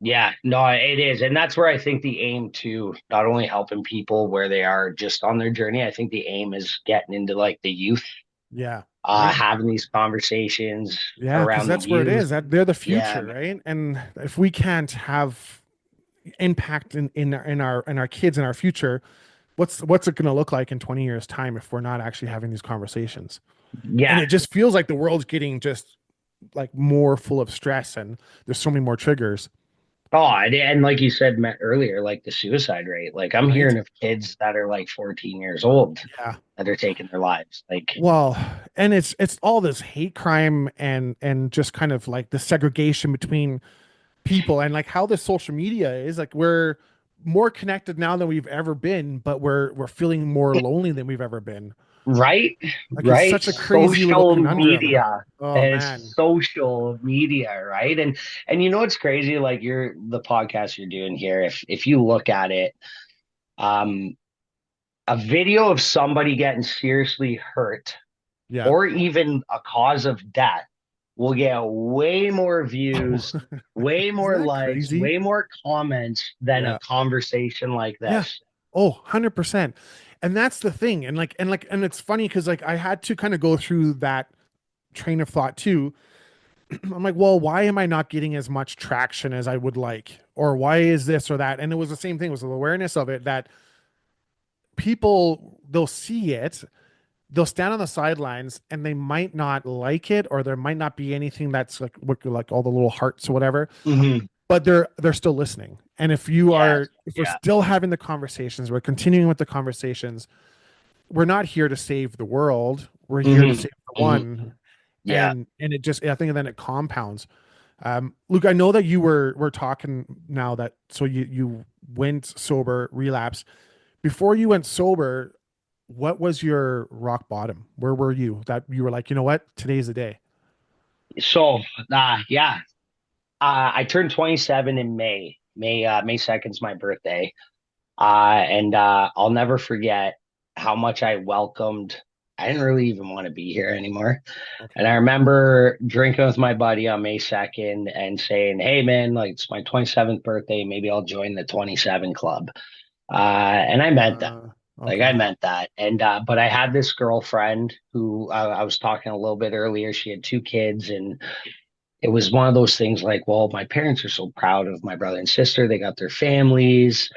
S2: Yeah, no, it is. And that's where I think the aim to not only helping people where they are just on their journey, I think the aim is getting into like the youth,
S1: Yeah, right.
S2: having these conversations
S1: Yeah, because
S2: around the
S1: that's where it
S2: youth.
S1: is. That they're the
S2: Yeah,
S1: future, right? And if we can't have impact in our kids in our future, what's it going to look like in 20 years time if we're not actually having these conversations? And
S2: yeah.
S1: it just feels like the world's getting just like more full of stress and there's so many more triggers,
S2: Oh, and like you said earlier, like the suicide rate. Like I'm
S1: right?
S2: hearing of kids that are like 14 years old
S1: Yeah.
S2: that are taking their lives. Like,
S1: Well, and it's all this hate crime and just kind of like the segregation between people and like how this social media is like we're more connected now than we've ever been, but we're feeling more lonely than we've ever been.
S2: right,
S1: Like it's
S2: right.
S1: such a crazy little
S2: Social
S1: conundrum.
S2: media.
S1: Oh
S2: And it's
S1: man.
S2: social media, right? And you know what's crazy? Like you're the podcast you're doing here, if you look at it, um, a video of somebody getting seriously hurt
S1: Yeah.
S2: or even a cause of death will get way more views, way
S1: Isn't
S2: more
S1: that
S2: likes,
S1: crazy?
S2: way more comments than a
S1: Yeah.
S2: conversation like
S1: Yeah.
S2: this.
S1: Oh, 100%. And that's the thing. And it's funny because like I had to kind of go through that train of thought too. I'm like, well, why am I not getting as much traction as I would like? Or why is this or that? And it was the same thing, it was the awareness of it that people they'll see it, they'll stand on the sidelines and they might not like it, or there might not be anything that's like all the little hearts or whatever,
S2: Hmm.
S1: but they're still listening. And
S2: Yes.
S1: if we're
S2: Yeah.
S1: still having the conversations, we're continuing with the conversations, we're not here to save the world. We're here to
S2: Hmm.
S1: save the
S2: Hmm.
S1: one.
S2: Yeah.
S1: And it just I think then it compounds. Luke, I know that we're talking now that so you went sober, relapse. Before you went sober, what was your rock bottom? Where were you that you were like, you know what, today's the day?
S2: So, yeah, I turned 27 in May. May 2nd's my birthday. And I'll never forget how much I welcomed. I didn't really even want to be here anymore. And
S1: Okay.
S2: I remember drinking with my buddy on May 2nd and saying, "Hey man, like it's my 27th birthday. Maybe I'll join the 27 club." And I meant that. Like I
S1: Okay.
S2: meant that. And but I had this girlfriend who I was talking a little bit earlier. She had two kids, and it was one of those things like, well, my parents are so proud of my brother and sister. They got their families.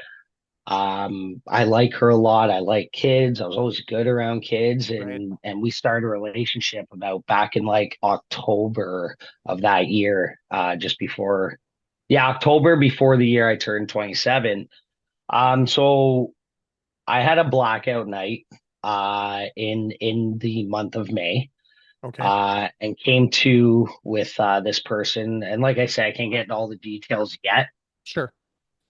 S2: I like her a lot. I like kids. I was always good around kids,
S1: Right.
S2: and we started a relationship about back in like October of that year, just before, yeah, October before the year I turned 27. So I had a blackout night in the month of May.
S1: Okay.
S2: And came to with this person, and like I said, I can't get into all the details yet.
S1: Sure.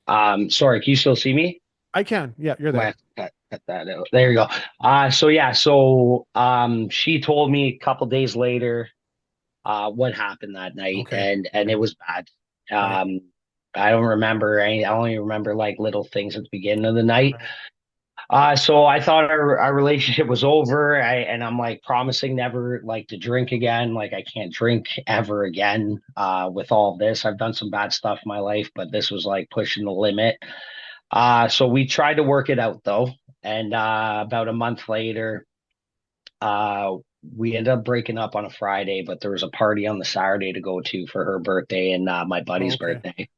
S2: Sorry, can you still see me?
S1: I can. Yeah, you're there.
S2: Well, cut that out. There you go. So yeah, she told me a couple days later what happened that night,
S1: Okay.
S2: and
S1: Okay.
S2: it was bad.
S1: Right.
S2: Um, I don't remember any. I only remember like little things at the beginning of the night.
S1: Right.
S2: So I thought our relationship was over. And I'm like promising never like to drink again. Like I can't drink ever again. With all of this, I've done some bad stuff in my life, but this was like pushing the limit. So we tried to work it out though. And about a month later, uh, we ended up breaking up on a Friday, but there was a party on the Saturday to go to for her birthday and my
S1: Oh,
S2: buddy's
S1: okay.
S2: birthday.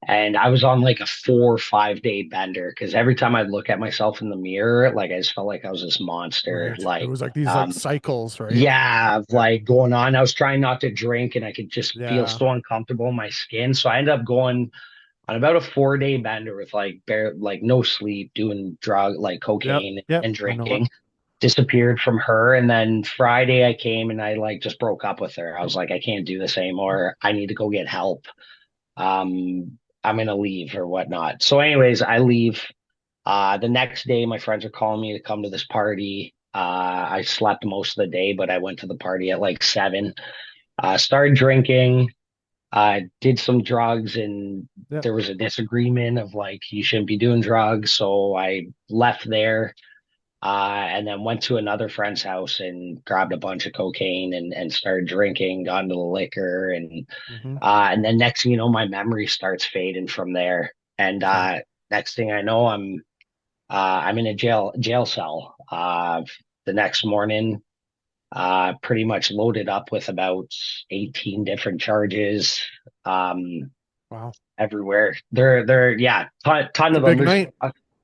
S2: And I was on like a 4 or 5 day bender because every time I'd look at myself in the mirror, like I just felt like I was this monster.
S1: Right. It was like these like cycles, right?
S2: Yeah, of
S1: Yeah.
S2: like going on. I was trying not to drink and I could just feel
S1: Yeah.
S2: so uncomfortable in my skin. So I ended up going on about a 4 day bender with like like no sleep, doing like
S1: Yep.
S2: cocaine
S1: Yep.
S2: and
S1: I know it.
S2: drinking. Disappeared from her, and then Friday I came and I like just broke up with her. I was like, I can't do this anymore. I need to go get help. I'm gonna leave or whatnot. So, anyways, I leave. The next day, my friends are calling me to come to this party. I slept most of the day, but I went to the party at like 7. Started drinking. Did some drugs, and
S1: Yep.
S2: there was a disagreement of like you shouldn't be doing drugs. So I left there. And then went to another friend's house and grabbed a bunch of cocaine and started drinking, got into the liquor,
S1: Hmm.
S2: and then next thing you know, my memory starts fading from there. And
S1: Okay.
S2: next thing I know, I'm in a jail cell. The next morning, pretty much loaded up with about 18 different charges. Um,
S1: Wow.
S2: Everywhere. Yeah, ton
S1: It's a
S2: of them.
S1: big
S2: There's
S1: night.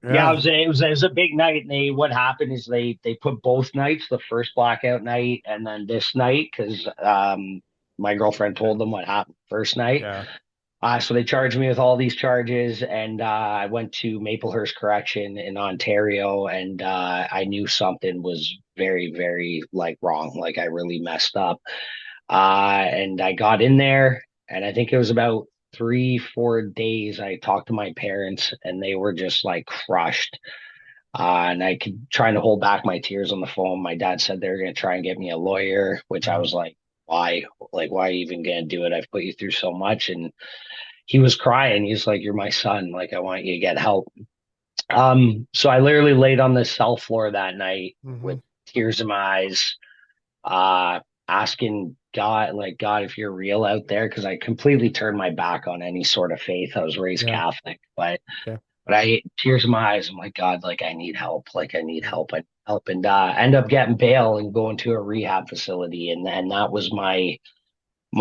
S2: Yeah,
S1: Yeah.
S2: it was a big night, and what happened is they put both nights, the first blackout night and then this night, because my girlfriend
S1: Okay.
S2: told them what happened first night.
S1: Yeah.
S2: So they charged me with all these charges, and I went to Maplehurst Correction in Ontario, and I knew something was very, very like wrong, like I really messed up. And I got in there, and I think it was about 3, 4 days. I talked to my parents, and they were just like crushed. And I could trying to hold back my tears on the phone. My dad said they were going to try and get me a lawyer, which I
S1: Wow.
S2: was like, why? Like, why are you even going to do it? I've put you through so much. And he was crying. He's like, you're my son. Like, I want you to get help. So I literally laid on the cell floor that night
S1: Hmm.
S2: with tears in my eyes, uh, asking God, like, God, if you're real out there, because I completely turned my back on any sort of faith. I was raised
S1: Yeah.
S2: Catholic, but
S1: Okay.
S2: I tears in my eyes. I'm like, God, like I need help. Like I need
S1: Yeah.
S2: help. I need help. And end up getting bail and going to a rehab facility. And that was my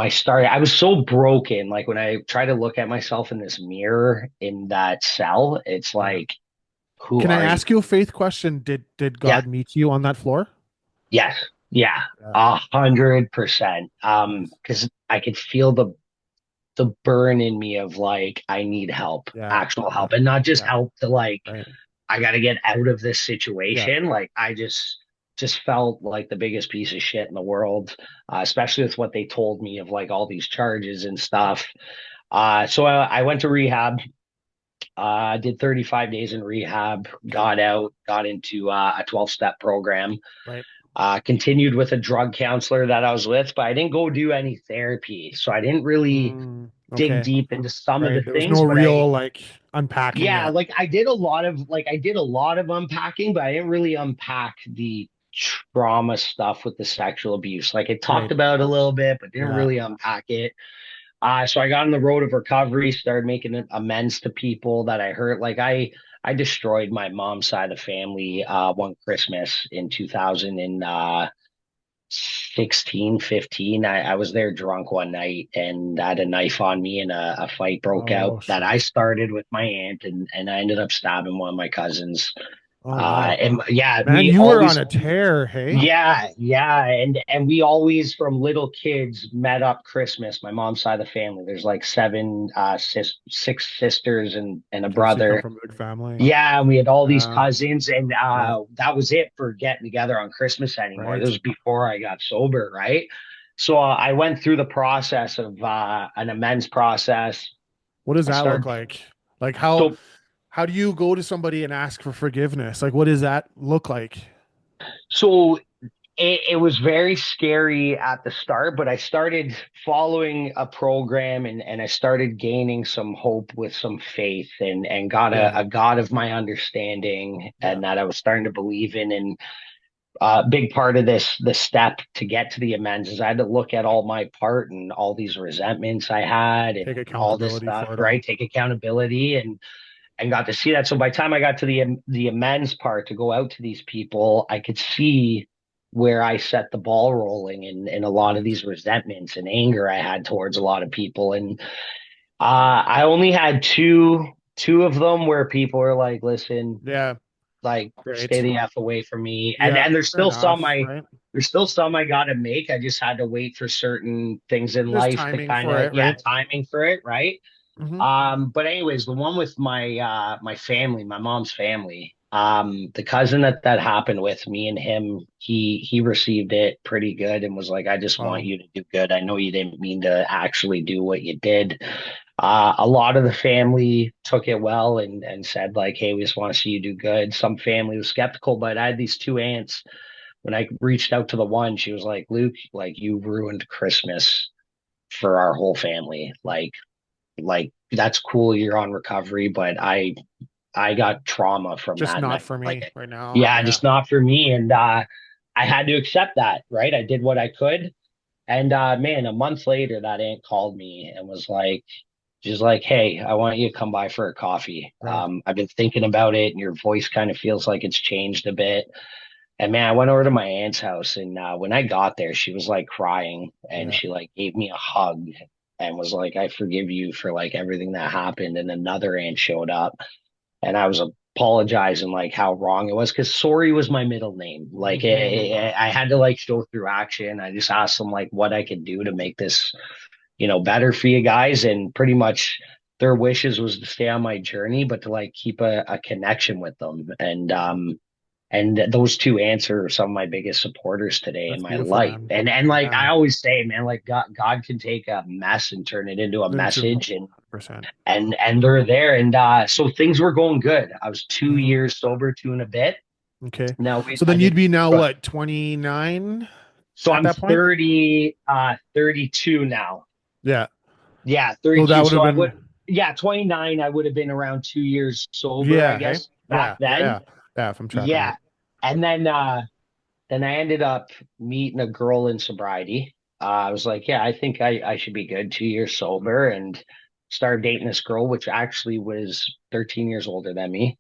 S2: start. I was so broken. Like when I try to look at myself in this mirror in that cell, it's
S1: Yeah.
S2: like, who
S1: Can I
S2: are you?
S1: ask you a faith question? Did
S2: Yeah.
S1: God meet you on that floor?
S2: Yes. Yeah.
S1: Yeah.
S2: 100%.
S1: Nice.
S2: Because I could feel the burn in me of like I need help,
S1: Yeah.
S2: actual
S1: Yeah.
S2: help, and not just
S1: Yeah.
S2: help to like
S1: Right.
S2: I got to get out of this
S1: Yeah.
S2: situation. Like I just felt like the biggest piece of shit in the world, especially with what they told me of like all these charges and stuff. So I went to rehab. Did 35 days in rehab,
S1: Okay.
S2: got out, got into a 12-step program,
S1: Right.
S2: continued with a drug counselor that I was with, but I didn't go do any therapy. So I didn't really dig
S1: Okay.
S2: deep into some of the
S1: Right. There was no
S2: things, but
S1: real like unpacking
S2: yeah,
S1: yet.
S2: like I did a lot of unpacking, but I didn't really unpack the trauma stuff with the sexual abuse. Like I talked
S1: Right.
S2: about it a little bit, but didn't
S1: Yeah.
S2: really unpack it. So I got on the road of recovery, started making amends to people that I hurt. Like I destroyed my mom's side of the family one Christmas in 2007. 16, 15. I was there drunk one night and I had a knife on me and a fight broke out
S1: Oh
S2: that I
S1: shit.
S2: started with my aunt and I ended up stabbing one of my cousins.
S1: Oh wow.
S2: And yeah,
S1: Man, you were on a tear, hey?
S2: yeah, and we always from little kids met up Christmas. My mom's side of the family. There's like seven, six sisters and a
S1: Okay, so you come
S2: brother.
S1: from a big family.
S2: Yeah, and we had all these
S1: Uh,
S2: cousins, and
S1: yeah,
S2: that was it for getting together on Christmas anymore. This
S1: right.
S2: was before I got sober, right? So I went through the process of an amends process.
S1: What does
S2: I
S1: that look
S2: started
S1: like? Like how do you go to somebody and ask for forgiveness? Like what does that look like?
S2: so it was very scary at the start, but I started following a program and I started gaining some hope with some faith and got
S1: Yeah,
S2: a God of my understanding
S1: yeah.
S2: and that I was starting to believe in. And big part of the step to get to the amends is I had to look at all my part and all these resentments I had
S1: Take
S2: and all this
S1: accountability
S2: stuff,
S1: for it
S2: right?
S1: all.
S2: Take accountability and got to see that. So by the time I got to the amends part to go out to these people, I could see where I set the ball rolling in a lot of
S1: Right.
S2: these resentments and anger I had towards a lot of people. And I only had two of them where people were like, listen,
S1: Yeah,
S2: like stay
S1: great.
S2: the F away from me.
S1: Yeah,
S2: And there's
S1: fair
S2: still
S1: enough, right?
S2: some I gotta make. I just had to wait for certain things in
S1: There's
S2: life to
S1: timing
S2: kind
S1: for
S2: of
S1: it,
S2: yeah,
S1: right?
S2: timing for it, right?
S1: Hmm.
S2: But anyways, the one with my family, my mom's family, the cousin that happened with, me and him, he received it pretty good and was like, I just want
S1: Wow.
S2: you to do good. I know you didn't mean to actually do what you did. A lot of the family took it well and said like, hey, we just want to see you do good. Some family was skeptical, but I had these two aunts. When I reached out to the one, she was like, Luke, like you ruined Christmas for our whole family. Like that's cool you're on recovery, but I got trauma from
S1: Just
S2: that
S1: not
S2: night.
S1: for me
S2: Like
S1: right now.
S2: yeah,
S1: Yeah.
S2: just not for me. And I had to accept that, right? I did what I could. And man, a month later that aunt called me and was like, she's like, hey, I want you to come by for a coffee.
S1: Right.
S2: I've been thinking about it and your voice kind of feels like it's changed a bit. And man, I went over to my aunt's house and when I got there, she was like crying and
S1: Yeah.
S2: she like gave me a hug and was like, I forgive you for like everything that happened. And another aunt showed up and I was apologizing like how wrong it was because sorry was my middle name. Like
S1: Hmm.
S2: I had to like show through action. I just asked them like what I could do to make this, better for you guys. And pretty much their wishes was to stay on my journey, but to like keep a connection with them. And those two aunts are some of my biggest supporters today in
S1: That's
S2: my
S1: beautiful,
S2: life.
S1: man.
S2: And like
S1: Yeah.
S2: I always say, man, like God can take a mess and turn it into a
S1: Into
S2: message and
S1: 100%.
S2: and they're there. And so things were going good. I was two
S1: Hmm.
S2: years sober, two and a bit.
S1: Okay.
S2: Now
S1: So
S2: I
S1: then you'd
S2: did
S1: be now what, 29
S2: so
S1: at
S2: I'm
S1: that point?
S2: 32 now.
S1: Yeah.
S2: Yeah,
S1: So that
S2: 32.
S1: would have
S2: So I
S1: been,
S2: would, yeah, 29. I would have been around 2 years sober, I
S1: yeah, hey?
S2: guess, back
S1: Yeah, yeah,
S2: then.
S1: yeah. Yeah, if I'm tracking
S2: Yeah.
S1: right.
S2: And then I ended up meeting a girl in sobriety. I was like, yeah, I think I should be good, 2 years sober, and started dating this girl, which actually was 13 years older than me.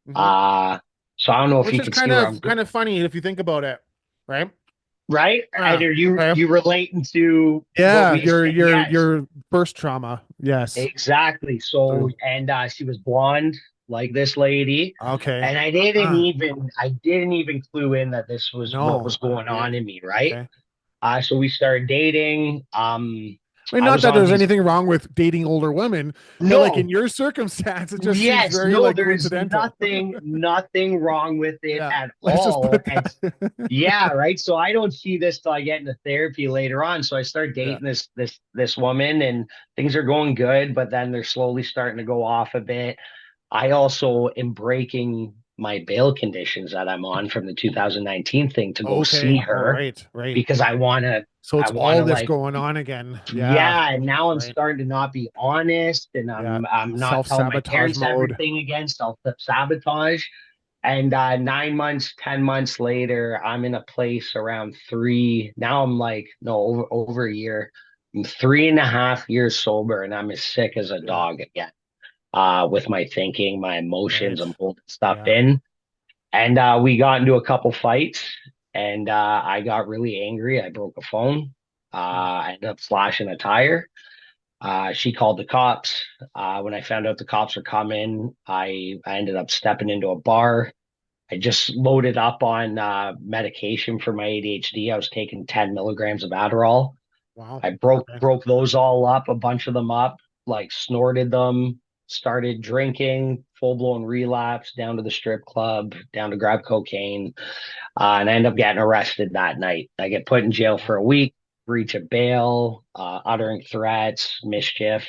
S1: Hmm.
S2: Uh, so I don't know if
S1: Which
S2: you
S1: is
S2: can see where I'm
S1: kind of funny if you think about it, right?
S2: right. And are you
S1: Okay.
S2: you relating to what
S1: Yeah,
S2: we said? Yes,
S1: your first trauma. Yes.
S2: exactly. So,
S1: So,
S2: and she was blonde like this lady,
S1: okay.
S2: and
S1: Ah,
S2: I didn't even clue in that this was what
S1: no.
S2: was going
S1: Okay.
S2: on in me, right?
S1: Okay.
S2: So we started dating.
S1: I mean,
S2: I
S1: not
S2: was
S1: that
S2: on
S1: there's
S2: these.
S1: anything wrong with dating older women, but like in
S2: No,
S1: your circumstance, it just seems
S2: yes,
S1: very
S2: no,
S1: like
S2: there's
S1: coincidental.
S2: nothing wrong with it
S1: Yeah.
S2: at
S1: Let's just
S2: all.
S1: put
S2: And
S1: that.
S2: yeah, right. So I don't see this till I get into therapy later on. So I start
S1: Yeah.
S2: dating this woman, and things are going good, but then they're slowly starting to go off a bit. I also am breaking my bail conditions that I'm on from the 2019 thing to go see
S1: Okay. All
S2: her
S1: right. Right.
S2: because
S1: So
S2: I
S1: it's
S2: want
S1: all
S2: to
S1: this
S2: like
S1: going on again. Yeah.
S2: yeah, and now I'm
S1: Right.
S2: starting to not be honest and
S1: Yeah.
S2: I'm not telling my
S1: Self-sabotage
S2: parents
S1: mode.
S2: everything again, self-sabotage. And 9 months, 10 months later, I'm in a place around three. Now I'm like, no, over a year. I'm 3.5 years sober, and I'm as sick as a
S1: Yeah.
S2: dog again. With my thinking, my emotions,
S1: Right.
S2: I'm holding stuff
S1: Yeah.
S2: in. And we got into a couple fights. and I got really angry. I broke a phone. I ended up slashing a tire. She called the cops. When I found out the cops were coming, I ended up stepping into a bar. I just loaded up on medication for my ADHD. I was taking 10 milligrams of Adderall.
S1: Wow.
S2: I broke
S1: Okay.
S2: broke those all up, a bunch of them up, like snorted them, started drinking, full blown relapse, down to the strip club, down to grab cocaine, and I end up getting arrested that night. I get put in jail for
S1: Wow.
S2: a week, breach of bail, uttering threats, mischief.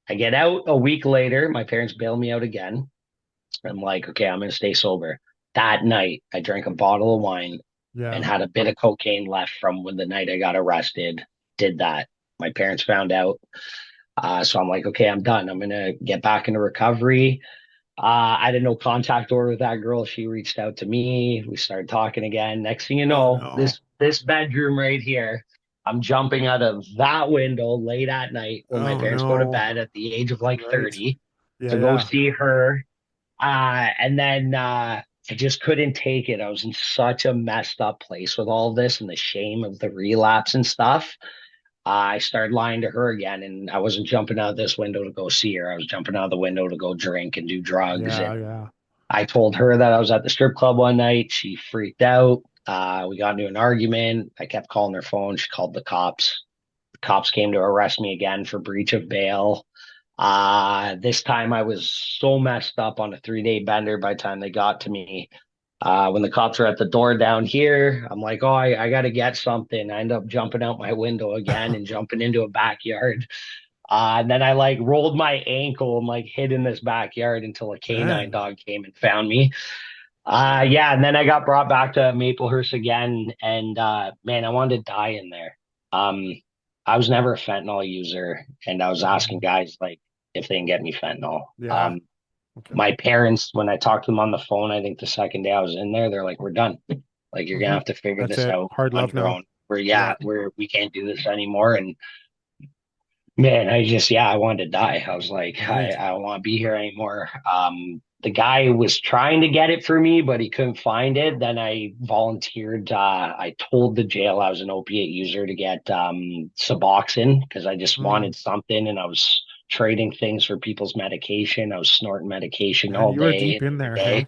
S2: I get out a week later. My parents bail me out again. I'm like, okay, I'm gonna stay sober. That night, I drank a bottle of wine and
S1: Yeah.
S2: had a bit of cocaine left from when the night I got arrested. Did that. My parents found out. So I'm like, okay, I'm done. I'm gonna get back into recovery. I had no contact order with that girl. She reached out to me. We started talking again. Next thing you
S1: Oh
S2: know,
S1: no.
S2: this bedroom right here, I'm jumping out of that window late at night when my
S1: Oh
S2: parents go to
S1: no.
S2: bed at the age of like
S1: Right.
S2: 30
S1: Yeah,
S2: to go
S1: yeah.
S2: see her. And then I just couldn't take it. I was in such a messed up place with all this and the shame of the relapse and stuff. I started lying to her again, and I wasn't jumping out of this window to go see her. I was jumping out of the window to go drink and do drugs.
S1: Yeah,
S2: And
S1: yeah.
S2: I told her that I was at the strip club one night. She freaked out. We got into an argument. I kept calling her phone. She called the cops. The cops came to arrest me again for breach of bail. This time I was so messed up on a 3-day bender by the time they got to me. When the cops were at the door down here, I'm like, oh, I got to get something. I end up jumping out my window again and jumping into a backyard. And then I like rolled my ankle and like hid in this backyard until a canine
S1: Dang.
S2: dog came and found me. Yeah, and then I got brought back to Maplehurst again, and man, I wanted to die in there. Um, I was never a fentanyl user, and I was asking
S1: Mhm.
S2: guys like if they can get me fentanyl.
S1: Yeah. Okay.
S2: My parents, when I talked to them on the phone, I think the second day I was in there, they're like, "We're done. Like you're gonna
S1: Hmm.
S2: have to figure
S1: That's
S2: this
S1: it.
S2: out
S1: Hard
S2: on
S1: love
S2: your
S1: now.
S2: own.
S1: Yeah.
S2: We can't do this anymore." And man, I wanted to die. I was like,
S1: Right.
S2: I don't want to be here anymore. The guy was trying to get it for me, but he couldn't find it. Then I volunteered. I told the jail I was an opiate user to get Suboxone because I just
S1: Mm.
S2: wanted something, and I was trading things for people's medication. I was snorting medication
S1: Man,
S2: all
S1: you were
S2: day,
S1: deep in
S2: every
S1: there, hey?
S2: day.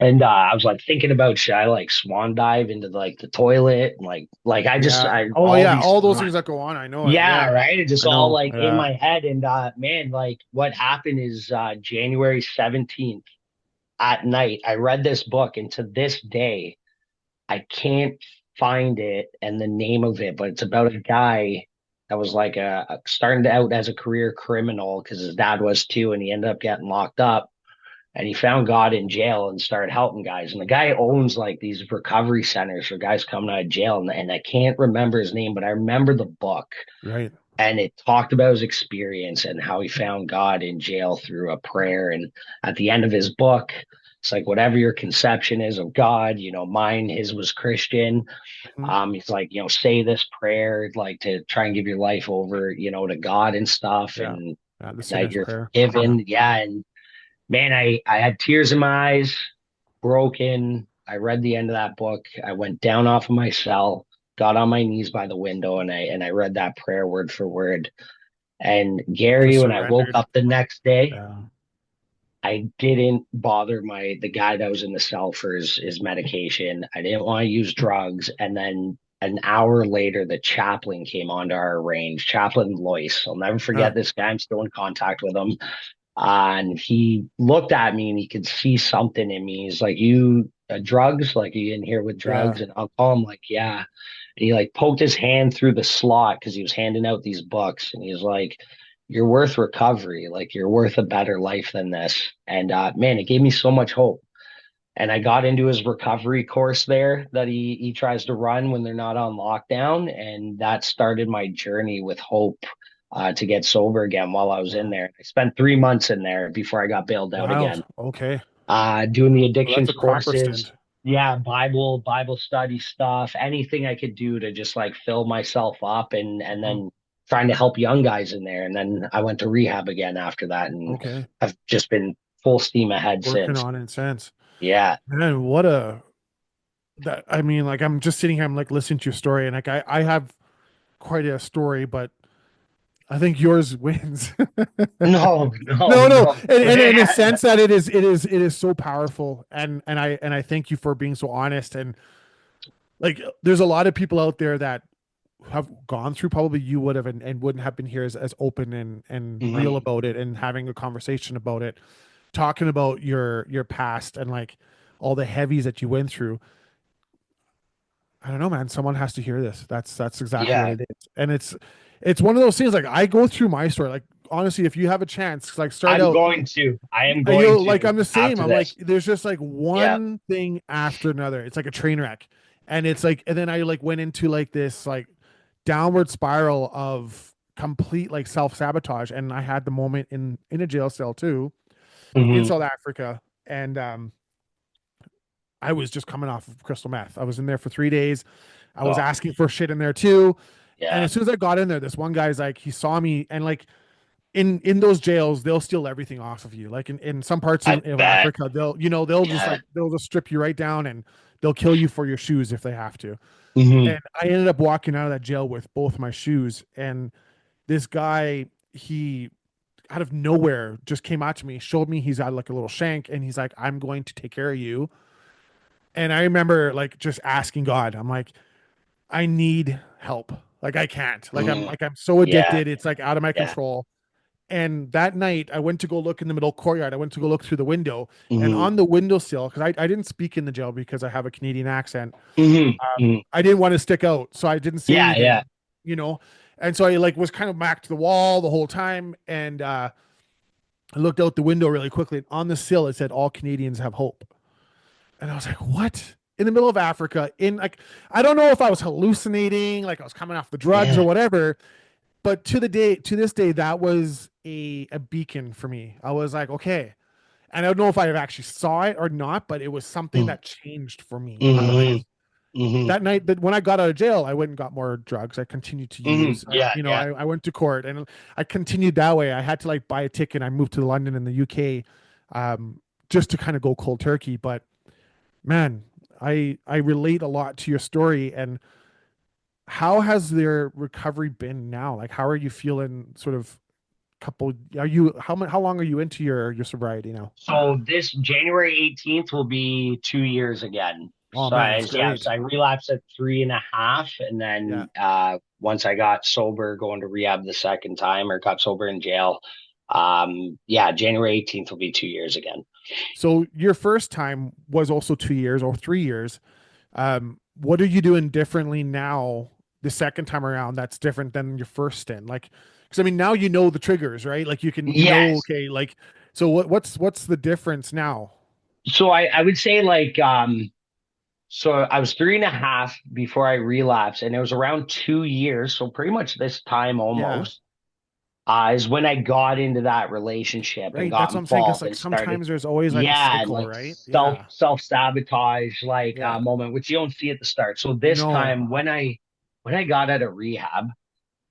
S2: And I was like thinking about should I like swan dive into like the toilet and like
S1: Yeah.
S2: I
S1: Oh
S2: all
S1: yeah.
S2: these
S1: All those
S2: thoughts.
S1: things that go on. I know it.
S2: Yeah,
S1: Yeah.
S2: right. It's just
S1: I
S2: all
S1: know.
S2: like in
S1: Yeah.
S2: my head. And man, like what happened is January 17th at night, I read this book, and to this day, I can't find it and the name of it, but it's about a guy that was like starting out as a career criminal because his dad was too, and he ended up getting locked up. And he found God in jail and started helping guys. And the guy owns like these recovery centers for guys coming out of jail. And I can't remember his name, but I remember the book,
S1: Right.
S2: and it talked about his experience and how he found God in jail through a prayer. And at the end of his book, it's like whatever your conception is of God, mine, his was Christian.
S1: Mhm.
S2: He's like, say this prayer, like to try and give your life over, to God and stuff,
S1: Yeah.
S2: and
S1: Yeah. The
S2: that
S1: sinner's
S2: you're
S1: prayer. Yeah.
S2: forgiven. Yeah, and man, I had tears in my eyes, broken. I read the end of that book. I went down off of my cell, got on my knees by the window, and I read that prayer word for word. And
S1: Just
S2: Gary, when I woke
S1: surrendered.
S2: up the next day,
S1: Yeah.
S2: I didn't bother the guy that was in the cell for his medication. I didn't want to use drugs. And then an hour later, the chaplain came onto our range, Chaplain Loyce. I'll never
S1: Huh.
S2: forget this guy. I'm still in contact with him. And he looked at me and he could see something in me. He's like, "You drugs? Like you in here with
S1: Yeah.
S2: drugs?" And I'll call him like, "Yeah." And he like poked his hand through the slot because he was handing out these books. And he's like, "You're worth recovery. Like you're worth a better life than this." And man, it gave me so much hope. And I got into his recovery course there that he tries to run when they're not on lockdown, and that started my journey with hope to get sober again while I was in
S1: Wow.
S2: there. I spent 3 months in there before I got bailed out
S1: Wild.
S2: again.
S1: Okay.
S2: Doing the
S1: Well, that's
S2: addictions
S1: a proper
S2: courses,
S1: stint.
S2: yeah, Bible study stuff, anything I could do to just like fill myself up, and
S1: Mhm.
S2: then trying to help young guys in there. And then I went to rehab again after that, and
S1: Okay.
S2: I've just been full steam ahead
S1: Working
S2: since.
S1: on it since.
S2: Yeah.
S1: Man, that I mean, like I'm just sitting here, I'm like listening to your story, and like I have quite a story, but I think yours wins.
S2: No, no,
S1: No, no,
S2: no.
S1: and in a sense that it is so powerful, and I thank you for being so honest. And like, there's a lot of people out there that have gone through probably you would have, and wouldn't have been here as open and real
S2: Mhm.
S1: about it, and having a conversation about it, talking about your past and like all the heavies that you went through. I don't know, man. Someone has to hear this. That's exactly what
S2: Yeah,
S1: it is. And it's one of those things, like I go through my story. Like honestly, if you have a chance, like start
S2: I'm
S1: out,
S2: going to. I am going
S1: you'll like
S2: to
S1: I'm the same.
S2: after
S1: I'm like
S2: this.
S1: there's just like
S2: Yeah.
S1: one thing after another. It's like a train wreck. And it's like, and then I like went into like this like downward spiral of complete like self-sabotage. And I had the moment in a jail cell too, in
S2: Hmm.
S1: South Africa. And I was just coming off of crystal meth. I was in there for 3 days. I was
S2: Oh,
S1: asking for shit in there too. And
S2: yeah.
S1: as soon as I got in there, this one guy's like, he saw me, and like in those jails, they'll steal everything off of you. Like in some parts
S2: I
S1: of
S2: bet.
S1: Africa, they'll just
S2: Yeah.
S1: like they'll just strip you right down, and they'll kill you for your shoes if they have to.
S2: Hmm.
S1: And I ended up walking out of that jail with both my shoes. And this guy, he out of nowhere just came out to me, showed me he's got like a little shank, and he's like, "I'm going to take care of you." And I remember like just asking God, I'm like, I need help. Like I can't.
S2: Hmm.
S1: Like I'm so
S2: Yeah.
S1: addicted. It's like out of my
S2: Yeah.
S1: control. And that night I went to go look in the middle courtyard. I went to go look through the window, and
S2: Hmm.
S1: on the windowsill, because I didn't speak in the jail because I have a Canadian accent.
S2: Hmm. Hmm.
S1: I didn't want to stick out, so I didn't say
S2: Yeah. Yeah.
S1: anything, you know. And so I like was kind of back to the wall the whole time, and I looked out the window really quickly. And on the sill, it said, "All Canadians have hope." And I was like, "What?" In the middle of Africa, in like, I don't know if I was hallucinating, like I was coming off the drugs or
S2: Yeah.
S1: whatever, but to this day, that was a beacon for me. I was like, okay. And I don't know if I actually saw it or not, but it was something that changed for me in my
S2: Hmm.
S1: life.
S2: Hmm.
S1: That night, that when I got out of jail, I went and got more drugs. I continued to
S2: Hmm.
S1: use.
S2: Yeah. Yeah.
S1: I went to court, and I continued that way. I had to like buy a ticket. I moved to London in the UK, just to kind of go cold turkey. But man, I relate a lot to your story. And how has their recovery been now? Like, how are you feeling? Sort of couple. Are you how long are you into your sobriety now?
S2: So this January 18th will be 2 years again.
S1: Oh
S2: So
S1: man, that's
S2: so
S1: great.
S2: I relapsed at 3.5, and
S1: Yeah.
S2: then once I got sober, going to rehab the second time, or got sober in jail, yeah, January 18th will be 2 years again.
S1: So your first time was also 2 years or 3 years. What are you doing differently now the second time around that's different than your first stint? Like, because I mean, now you know the triggers, right? Like you know,
S2: Yes.
S1: okay, like, so what's the difference now?
S2: So I would say like so I was 3.5 before I relapsed, and it was around 2 years, so pretty much this time
S1: Yeah.
S2: almost, is when I got into that relationship and
S1: Right.
S2: got
S1: That's what I'm saying. Cause
S2: involved
S1: like
S2: and started,
S1: sometimes there's always like a
S2: yeah, and
S1: cycle,
S2: like
S1: right? Yeah.
S2: self sabotage like
S1: Yeah.
S2: moment, which you don't see at the start. So this
S1: No.
S2: time when I got out of rehab,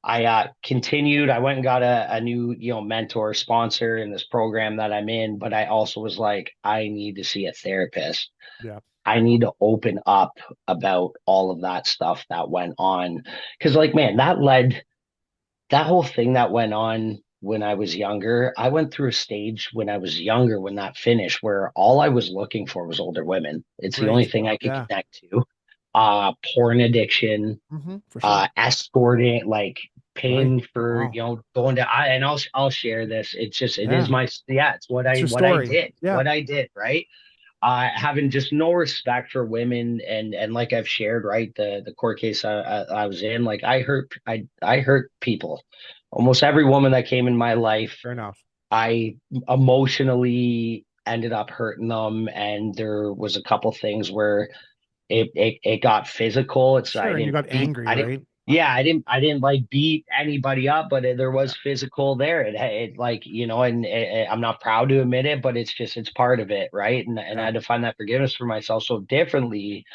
S2: I continued. I went and got a new, mentor sponsor in this program that I'm in, but I also was like, I need to see a therapist.
S1: Yeah.
S2: I need to open up about all of that stuff that went on. Because, like, man, that whole thing that went on when I was younger. I went through a stage when I was younger, when that finished, where all I was looking for was older women. It's the only
S1: Right.
S2: thing I could
S1: Yeah.
S2: connect to. Porn addiction,
S1: For sure.
S2: escorting, like
S1: Right.
S2: paying for,
S1: Wow.
S2: going to, and I'll share this. It's just, it is
S1: Yeah.
S2: my, yeah, it's
S1: It's your
S2: what I
S1: story.
S2: did,
S1: Yeah.
S2: right? Having just no respect for women, and like I've shared, right, the court case I was in, like I hurt people. Almost every woman that came in my life,
S1: Fair enough.
S2: I emotionally ended up hurting them, and there was a couple things where it got physical. It's
S1: Sure. And you got angry,
S2: I didn't,
S1: right?
S2: yeah, I didn't like beat anybody up, but there
S1: Yeah.
S2: was physical there. It like, and I'm not proud to admit it, but it's part of it, right? And I
S1: Yeah.
S2: had to find that forgiveness for myself so differently.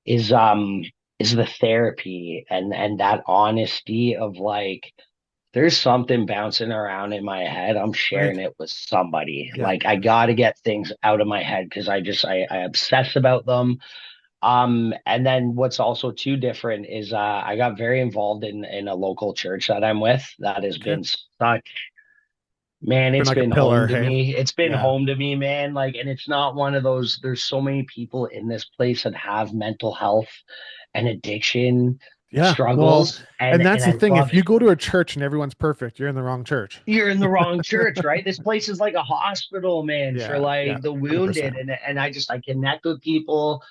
S2: Is um is the therapy and that honesty of like, there's something bouncing around in my head. I'm
S1: Right.
S2: sharing it with somebody.
S1: Yeah.
S2: Like, I got to get things out of my head because I obsess about them. And then what's also too different is I got very involved in a local church that I'm with that has
S1: Okay.
S2: been such, man,
S1: It's been
S2: it's
S1: like a
S2: been home
S1: pillar,
S2: to
S1: hey?
S2: me. It's been
S1: Yeah.
S2: home to me, man. Like, and it's not one of those, there's so many people in this place that have mental health and addiction
S1: Yeah. Well,
S2: struggles,
S1: and
S2: and
S1: that's the
S2: I
S1: thing.
S2: love
S1: If you
S2: it.
S1: go to a church and everyone's perfect, you're in the wrong church.
S2: You're in the wrong church, right? This place is like a hospital, man, for
S1: Yeah. Yeah.
S2: like the wounded,
S1: 100%.
S2: and I connect with people,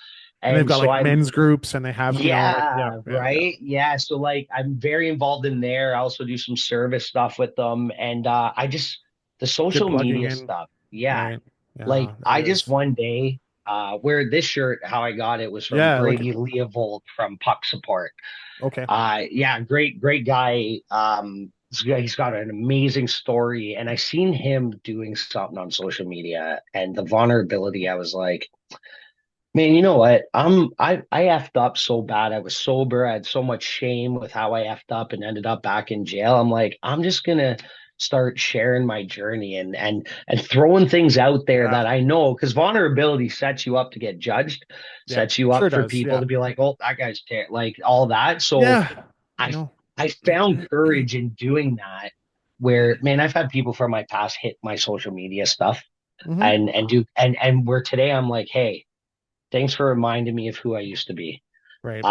S1: And they've
S2: and
S1: got
S2: so
S1: like
S2: I
S1: men's groups and they have, like, yeah,
S2: yeah,
S1: yeah, yeah.
S2: right. Yeah. So like I'm very involved in there. I also do some service stuff with them. And I just the
S1: Good
S2: social
S1: plugging
S2: media
S1: in,
S2: stuff. Yeah.
S1: right?
S2: Like
S1: Yeah, that
S2: I just
S1: is.
S2: one day where this shirt, how I got it was from
S1: Yeah, like,
S2: Brady Leovold from Puck Support.
S1: okay.
S2: Yeah, great guy. He's got an amazing story. And I seen him doing something on social media and the vulnerability. I was like, man, you know what? I effed up so bad. I was sober. I had so much shame with how I effed up and ended up back in jail. I'm like, I'm just gonna start sharing my journey and throwing things out there
S1: Yeah.
S2: that I know because vulnerability sets you up to get judged,
S1: Yeah.
S2: sets you
S1: Sure
S2: up for
S1: does.
S2: people
S1: Yeah.
S2: to be like, oh, that guy's like all that. So
S1: Yeah. I
S2: I
S1: know.
S2: I found courage in doing that. Where man, I've had people from my past hit my social media stuff
S1: Hmm.
S2: and where today I'm like, hey. Thanks for reminding me of who I used to be.
S1: Right.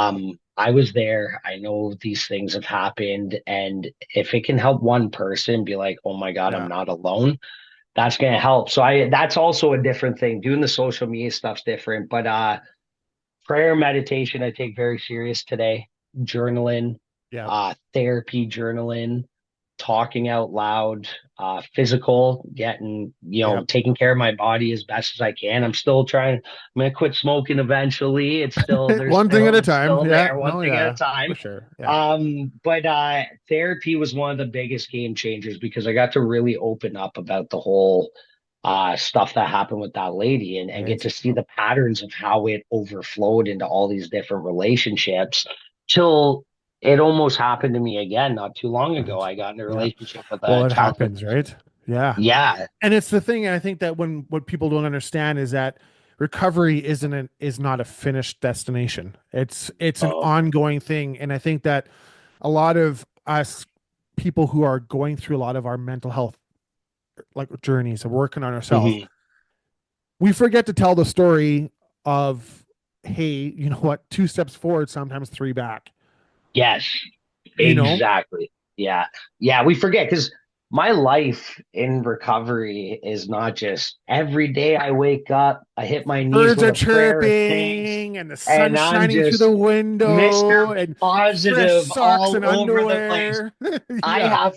S2: I was there. I know these things have happened. And if it can help one person be like, oh my God, I'm
S1: Yeah.
S2: not alone, that's gonna help. So that's also a different thing. Doing the social media stuff's different. But prayer meditation I take very serious today. Journaling,
S1: Yeah.
S2: therapy journaling, talking out loud, physical, getting,
S1: Yeah.
S2: taking care of my body as best as I can. I'm still trying, I'm gonna quit smoking eventually. It's still,
S1: One thing at a
S2: it's
S1: time.
S2: still
S1: Yeah.
S2: there, one
S1: No,
S2: thing at a
S1: yeah. For
S2: time.
S1: sure. Yeah.
S2: But therapy was one of the biggest game changers because I got to really open up about the whole stuff that happened with that lady and get
S1: Right.
S2: to see the patterns of how it overflowed into all these different relationships till it almost happened to me again not too long ago.
S1: Right.
S2: I got in a
S1: Yeah.
S2: relationship with
S1: Well,
S2: a
S1: it
S2: childhood
S1: happens,
S2: friend.
S1: right? Yeah.
S2: Yeah.
S1: And it's the thing, and I think that when what people don't understand is that recovery is not a finished destination. It's an
S2: Oh.
S1: ongoing thing. And I think that a lot of us people who are going through a lot of our mental health like journeys of working on ourselves,
S2: Mhm.
S1: we forget to tell the story of, hey, you know what, two steps forward, sometimes three back,
S2: Yes,
S1: you know?
S2: exactly. Yeah. Yeah, we forget because my life in recovery is not just every day I wake up, I hit my knees
S1: Birds
S2: with
S1: are
S2: a prayer of thanks,
S1: chirping and the sun's
S2: and I'm
S1: shining through the
S2: just
S1: window
S2: Mr.
S1: and fresh
S2: Positive
S1: socks
S2: all
S1: and
S2: over the place.
S1: underwear. Yeah,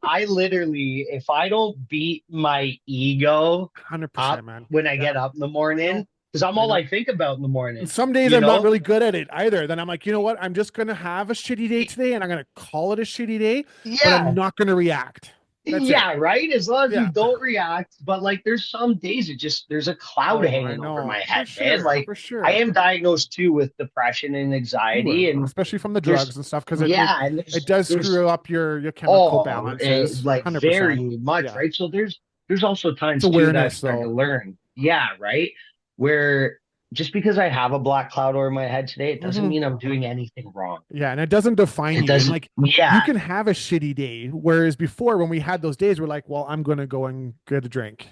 S2: I literally, if I don't beat my ego up
S1: 100%, man.
S2: when I
S1: Yeah,
S2: get up in the
S1: I know.
S2: morning, because I'm
S1: I
S2: all
S1: know.
S2: I think about in the
S1: And
S2: morning,
S1: some days
S2: you
S1: I'm not
S2: know?
S1: really good at it either. Then I'm like, you know what? I'm just going to have a shitty day today and I'm going to call it a shitty day, but I'm
S2: Yeah.
S1: not going to react. That's it.
S2: Yeah, right. As long as you
S1: Yeah.
S2: don't react, but like there's some days there's a cloud
S1: Oh, I
S2: hanging over my
S1: know. For
S2: head, man.
S1: sure.
S2: Like
S1: For
S2: I
S1: sure.
S2: am diagnosed too with depression and
S1: You are,
S2: anxiety, and
S1: especially from the
S2: there's
S1: drugs and stuff, because
S2: yeah, and
S1: it does
S2: there's
S1: screw up your chemical
S2: oh,
S1: balances.
S2: like
S1: 100%.
S2: very much,
S1: Yeah.
S2: right? So there's also
S1: It's
S2: times too that I've
S1: awareness
S2: started to
S1: though.
S2: learn, yeah, right, where just because I have a black cloud over my head today, it doesn't
S1: Hmm.
S2: mean I'm doing anything wrong.
S1: Yeah, and it doesn't define
S2: It
S1: you. And
S2: doesn't,
S1: like you
S2: yeah,
S1: can have a shitty day, whereas before when we had those days, we're like, well, I'm gonna go and get a drink,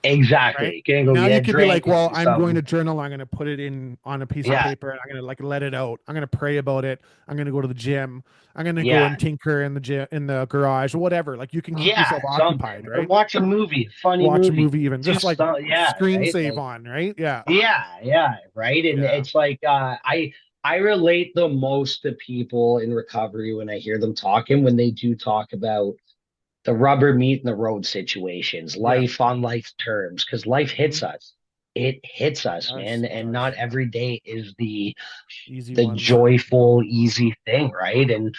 S1: right?
S2: exactly. Gonna go
S1: Now
S2: get
S1: you
S2: a
S1: could be
S2: drink
S1: like,
S2: or
S1: well,
S2: do
S1: I'm going
S2: something.
S1: to journal. I'm going to put it in on a piece of
S2: Yeah,
S1: paper and I'm going to like let it out. I'm going to pray about it. I'm going to go to the gym. I'm going to go
S2: yeah.
S1: and tinker in the gym, in the garage, or whatever. Like you can keep
S2: Yeah,
S1: yourself occupied,
S2: something. Or
S1: right?
S2: watch a movie, funny
S1: Watch a
S2: movie.
S1: movie, even
S2: Do
S1: just like
S2: stuff, yeah,
S1: screen
S2: right?
S1: save
S2: Like,
S1: on, right? Yeah.
S2: yeah, right. And
S1: Yeah.
S2: it's like I relate the most to people in recovery when I hear them talking, when they do talk about the rubber meet in the road situations,
S1: Yeah.
S2: life on life terms, because life
S1: Hmm.
S2: hits us. It hits
S1: It
S2: us,
S1: does.
S2: man.
S1: It
S2: And not
S1: does.
S2: every day is
S1: Easy
S2: the
S1: ones.
S2: joyful, easy thing, right?
S1: Oh,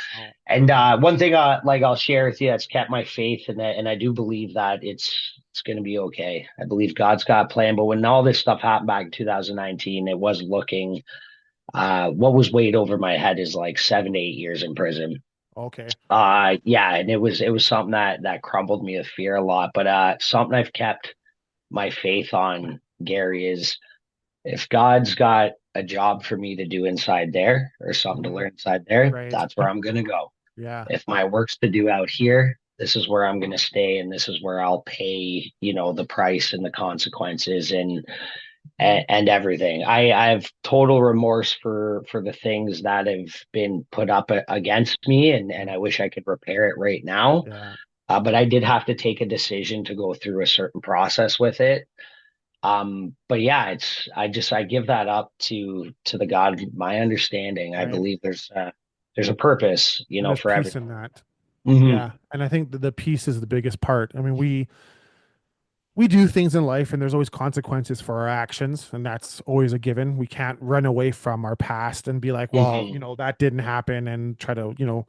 S2: And one thing like I'll share with you that's kept my faith in that, and I do believe that it's gonna be okay. I believe God's got a plan. But when all this stuff happened back in 2019, it was looking what was weighed over my head is like 7 to 8 years in prison.
S1: okay.
S2: Yeah, and it was something that crumbled me with fear a lot. But something I've kept my faith on, Gary, is if God's got a job for me to do inside there or something to
S1: Hmm.
S2: learn inside there,
S1: Right.
S2: that's where I'm going to go.
S1: Yeah.
S2: If my work's to do out here, this is where I'm going to stay and this is where I'll pay, the price and the consequences and everything. I have total remorse for the things that have been put up against me and I wish I could repair it right now.
S1: Yeah.
S2: But I did have to take a decision to go through a certain process with it. But yeah, I give that up to the God, my understanding. I
S1: Right.
S2: believe there's a purpose,
S1: And there's
S2: for
S1: peace
S2: everything.
S1: in that.
S2: Hmm.
S1: Yeah. And I think the peace is the biggest part. I mean, we do things in life and there's always consequences for our actions, and that's always a given. We can't run away from our past and be like, well,
S2: Hmm.
S1: that didn't happen, and try to,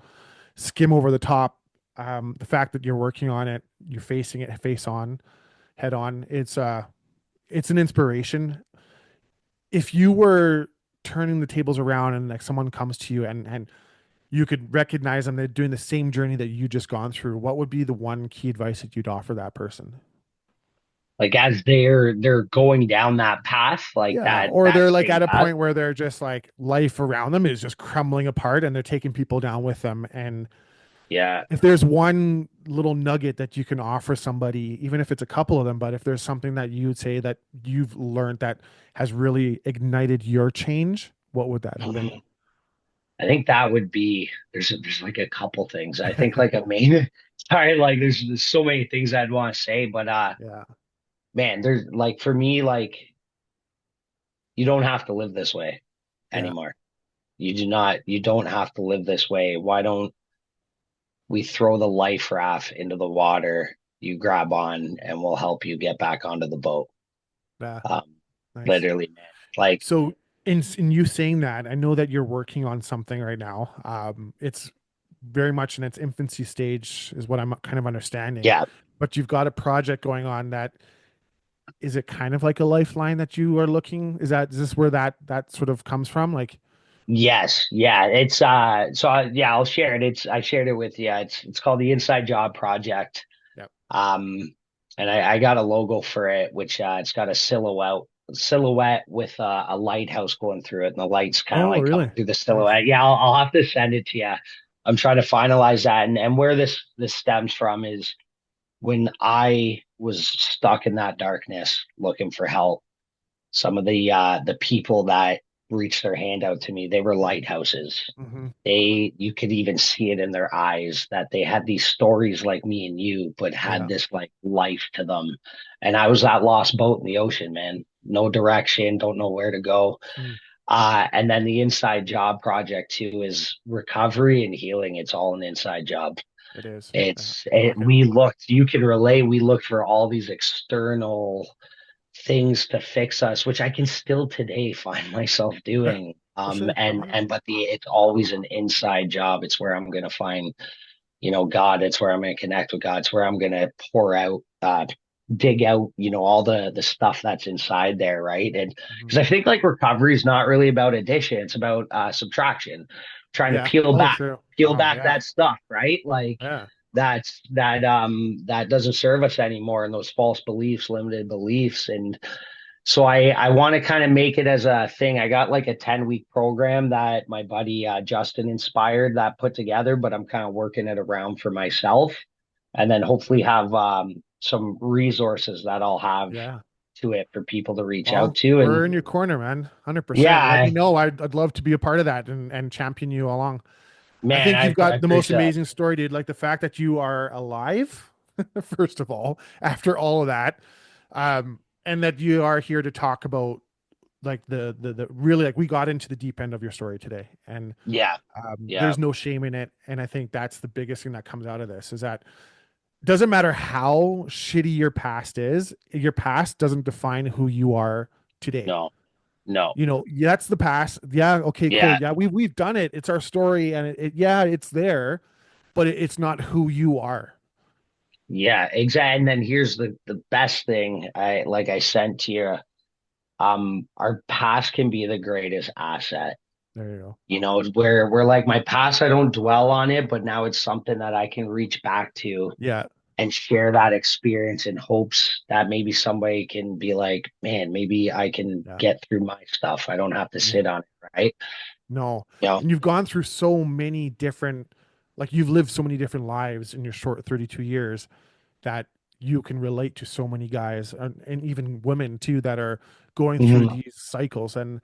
S1: skim over the top. The fact that you're working on it, you're facing it face on, head on. It's an inspiration. If you were turning the tables around and like someone comes to you and you could recognize them, they're doing the same journey that you just gone through, what would be the one key advice that you'd offer that person?
S2: Like as they're going down that path, like
S1: Yeah,
S2: that
S1: or
S2: that
S1: they're like
S2: same
S1: at a
S2: path.
S1: point where they're just like life around them is just crumbling apart and they're taking people down with them. And
S2: Yeah.
S1: if there's one little nugget that you can offer somebody, even if it's a couple of them, but if there's something that you'd say that you've learned that has really ignited your change, what would that have been?
S2: Mhm. I think that would be there's like a couple things. I think like a main sorry, like there's so many things I'd want to say, but
S1: Yeah,
S2: man, there's like for me, like you don't have to live this way
S1: yeah,
S2: anymore. You don't have to live this way. Why don't we throw the life raft into the water? You grab on and we'll help you get back onto the boat.
S1: yeah,
S2: Um,
S1: nice.
S2: literally, man. Like,
S1: So in you saying that, I know that you're working on something right now. It's very much in its infancy stage, is what I'm kind of understanding.
S2: yeah,
S1: But you've got a project going on that is it kind of like a lifeline that you are looking? Is this where that sort of comes from? Like,
S2: yes, yeah. It's yeah, I'll share it. I shared it with you. It's called the Inside Job Project.
S1: yeah.
S2: Um, and I got a logo for it, which it's got a silhouette with a lighthouse going through it, and the lights kind of
S1: Oh,
S2: like coming
S1: really?
S2: through the
S1: Nice.
S2: silhouette. Yeah, I'll have to send it to you. I'm trying to finalize that, and where this stems from is when I was stuck in that darkness looking for help. Some of the people that reached their hand out to me, they were lighthouses.
S1: Hmm.
S2: You could even see it in their eyes that they had these stories like me and you, but had
S1: Yeah.
S2: this like life to them. And I was that lost boat in the ocean, man. No direction, don't know where to go.
S1: Mm,
S2: And then the inside job project too is recovery and healing. It's all an inside job.
S1: it is. Yeah. I can.
S2: We looked, you can relate, we looked for all these external things to fix us, which I can still today find myself doing.
S1: For sure.
S2: But it's always an inside job. It's where I'm gonna find, God. It's where I'm gonna connect with God. It's where I'm gonna pour out, dig out, all the stuff that's inside there, right? And
S1: Mhm.
S2: because I think like recovery is not really about addition, it's about subtraction, trying to
S1: Yeah.
S2: peel
S1: Oh,
S2: back,
S1: true.
S2: peel
S1: Wow.
S2: back
S1: Yeah.
S2: that stuff, right? Like
S1: Yeah.
S2: that doesn't serve us anymore, and those false beliefs, limited beliefs. And so I want to kind of make it as a thing. I got like a 10-week program that my buddy Justin inspired that put together, but I'm kind of working it around for myself, and then hopefully have some resources that I'll have
S1: Yeah.
S2: to it for people to reach out
S1: Well,
S2: to.
S1: we're in
S2: And
S1: your corner, man. 100%. Let me
S2: yeah,
S1: know. I'd love to be a part of that and champion you along. I
S2: man,
S1: think you've
S2: I
S1: got the most
S2: appreciate that.
S1: amazing story, dude. Like the fact that you are alive, first of all, after all of that, and that you are here to talk about like the really like we got into the deep end of your story today, and
S2: Yeah, yeah,
S1: there's no shame in it. And I think that's the biggest thing that comes out of this is that doesn't matter how shitty your past is, your past doesn't define who you are today.
S2: no, no,
S1: That's the past. Yeah, okay, cool.
S2: yeah.
S1: Yeah, we've done it. It's our story, and yeah, it's there, but it's not who you are.
S2: Yeah, exactly. And then here's the best thing I sent to you. Our past can be the greatest asset.
S1: There you go.
S2: Where like my past, I don't dwell on it, but now it's something that I can reach back to
S1: Yeah,
S2: and share that experience in hopes that maybe somebody can be like, man, maybe I can
S1: Yeah.
S2: get through my stuff. I don't have to
S1: Yeah.
S2: sit on it, right?
S1: No.
S2: Yeah.
S1: And you've gone through so many different, like you've lived so many different lives in your short 32 years that you can relate to so many guys and even women too that are going through
S2: Mhm.
S1: these cycles. And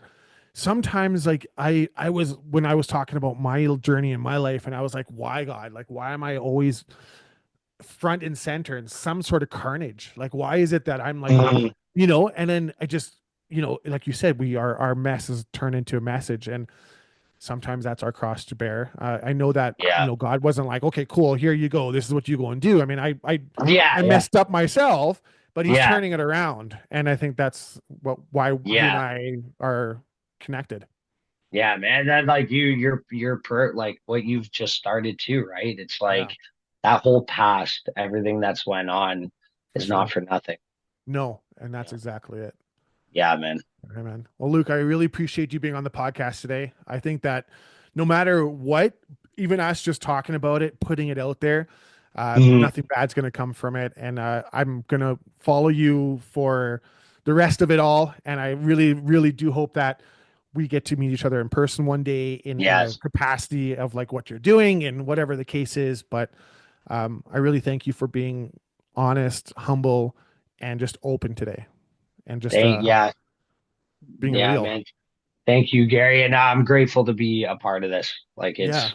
S1: sometimes like I was when I was talking about my journey in my life and I was like, why God? Like why am I always front and center in some sort of carnage? Like why is it that I'm like,
S2: Mhm.
S1: and then I just, like you said, our mess has turned into a message and sometimes that's our cross to bear. I know that,
S2: Yeah.
S1: God wasn't like, okay, cool, here you go. This is what you go and do. I mean,
S2: Yeah.
S1: I
S2: Yeah.
S1: messed up myself, but he's
S2: Yeah.
S1: turning it around. And I think that's why you and
S2: Yeah.
S1: I are connected.
S2: Yeah, man. That like you're like what you've just started too, right? It's like
S1: Yeah,
S2: that whole past, everything that's went on
S1: for
S2: is not
S1: sure.
S2: for nothing.
S1: No. And
S2: You
S1: that's
S2: know?
S1: exactly it.
S2: Yeah, man.
S1: Hey, man. Well, Luke, I really appreciate you being on the podcast today. I think that no matter what, even us just talking about it, putting it out there,
S2: Mhm.
S1: nothing bad's going to come from it. And I'm going to follow you for the rest of it all. And I really, really do hope that we get to meet each other in person one day in a
S2: Yes.
S1: capacity of like what you're doing and whatever the case is. But I really thank you for being honest, humble, and just open today and just
S2: Yeah.
S1: being
S2: Yeah,
S1: real.
S2: man. Thank you, Gary. And I'm grateful to be a part of this. Like
S1: Yeah.
S2: it's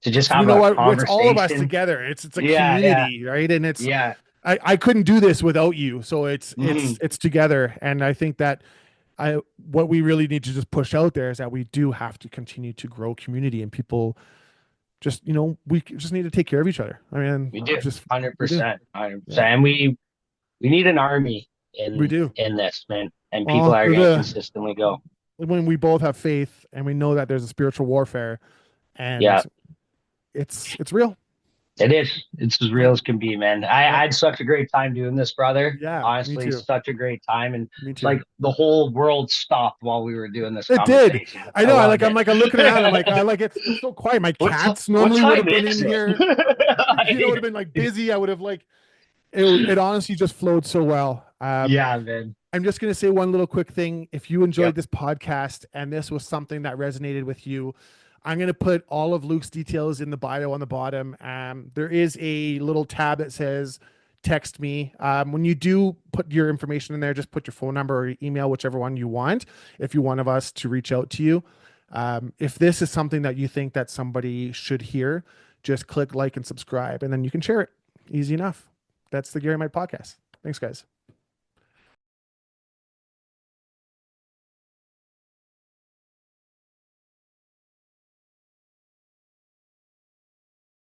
S2: to just
S1: You
S2: have
S1: know
S2: a
S1: what? It's all of us
S2: conversation.
S1: together. It's a
S2: Yeah, yeah,
S1: community, right? And
S2: yeah.
S1: I couldn't do this without you. So
S2: Mhm.
S1: it's together. And I think that what we really need to just push out there is that we do have to continue to grow community and people just, we just need to take care of each other. I mean,
S2: We do.
S1: just we do.
S2: 100%. 100%.
S1: Yeah,
S2: And we need an army
S1: we do.
S2: in this, man. And people
S1: Well,
S2: that are going to consistently go.
S1: when we both have faith and we know that there's a spiritual warfare
S2: Yeah.
S1: and it's real.
S2: It is. It's as real
S1: Yeah.
S2: as can be, man.
S1: Yeah.
S2: I had such a great time doing this, brother.
S1: Yeah. Me
S2: Honestly,
S1: too.
S2: such a great time. And
S1: Me
S2: it's
S1: too.
S2: like the whole world stopped while we were doing this
S1: It did.
S2: conversation.
S1: I
S2: I
S1: know.
S2: loved
S1: I'm
S2: it.
S1: like, I'm looking around. I'm like, I like it's so quiet. My cats
S2: What
S1: normally would have
S2: time
S1: been
S2: is
S1: in
S2: it?
S1: here. Would have been like busy. I would have like it honestly just flowed so well.
S2: Yeah, man.
S1: I'm just gonna say one little quick thing. If you enjoyed
S2: Yep.
S1: this podcast and this was something that resonated with you, I'm gonna put all of Luke's details in the bio on the bottom. There is a little tab that says text me. When you do put your information in there, just put your phone number or your email, whichever one you want, if you want of us to reach out to you. If this is something that you think that somebody should hear, just click like and subscribe, and then you can share it. Easy enough. That's the Gary Mike podcast. Thanks, guys.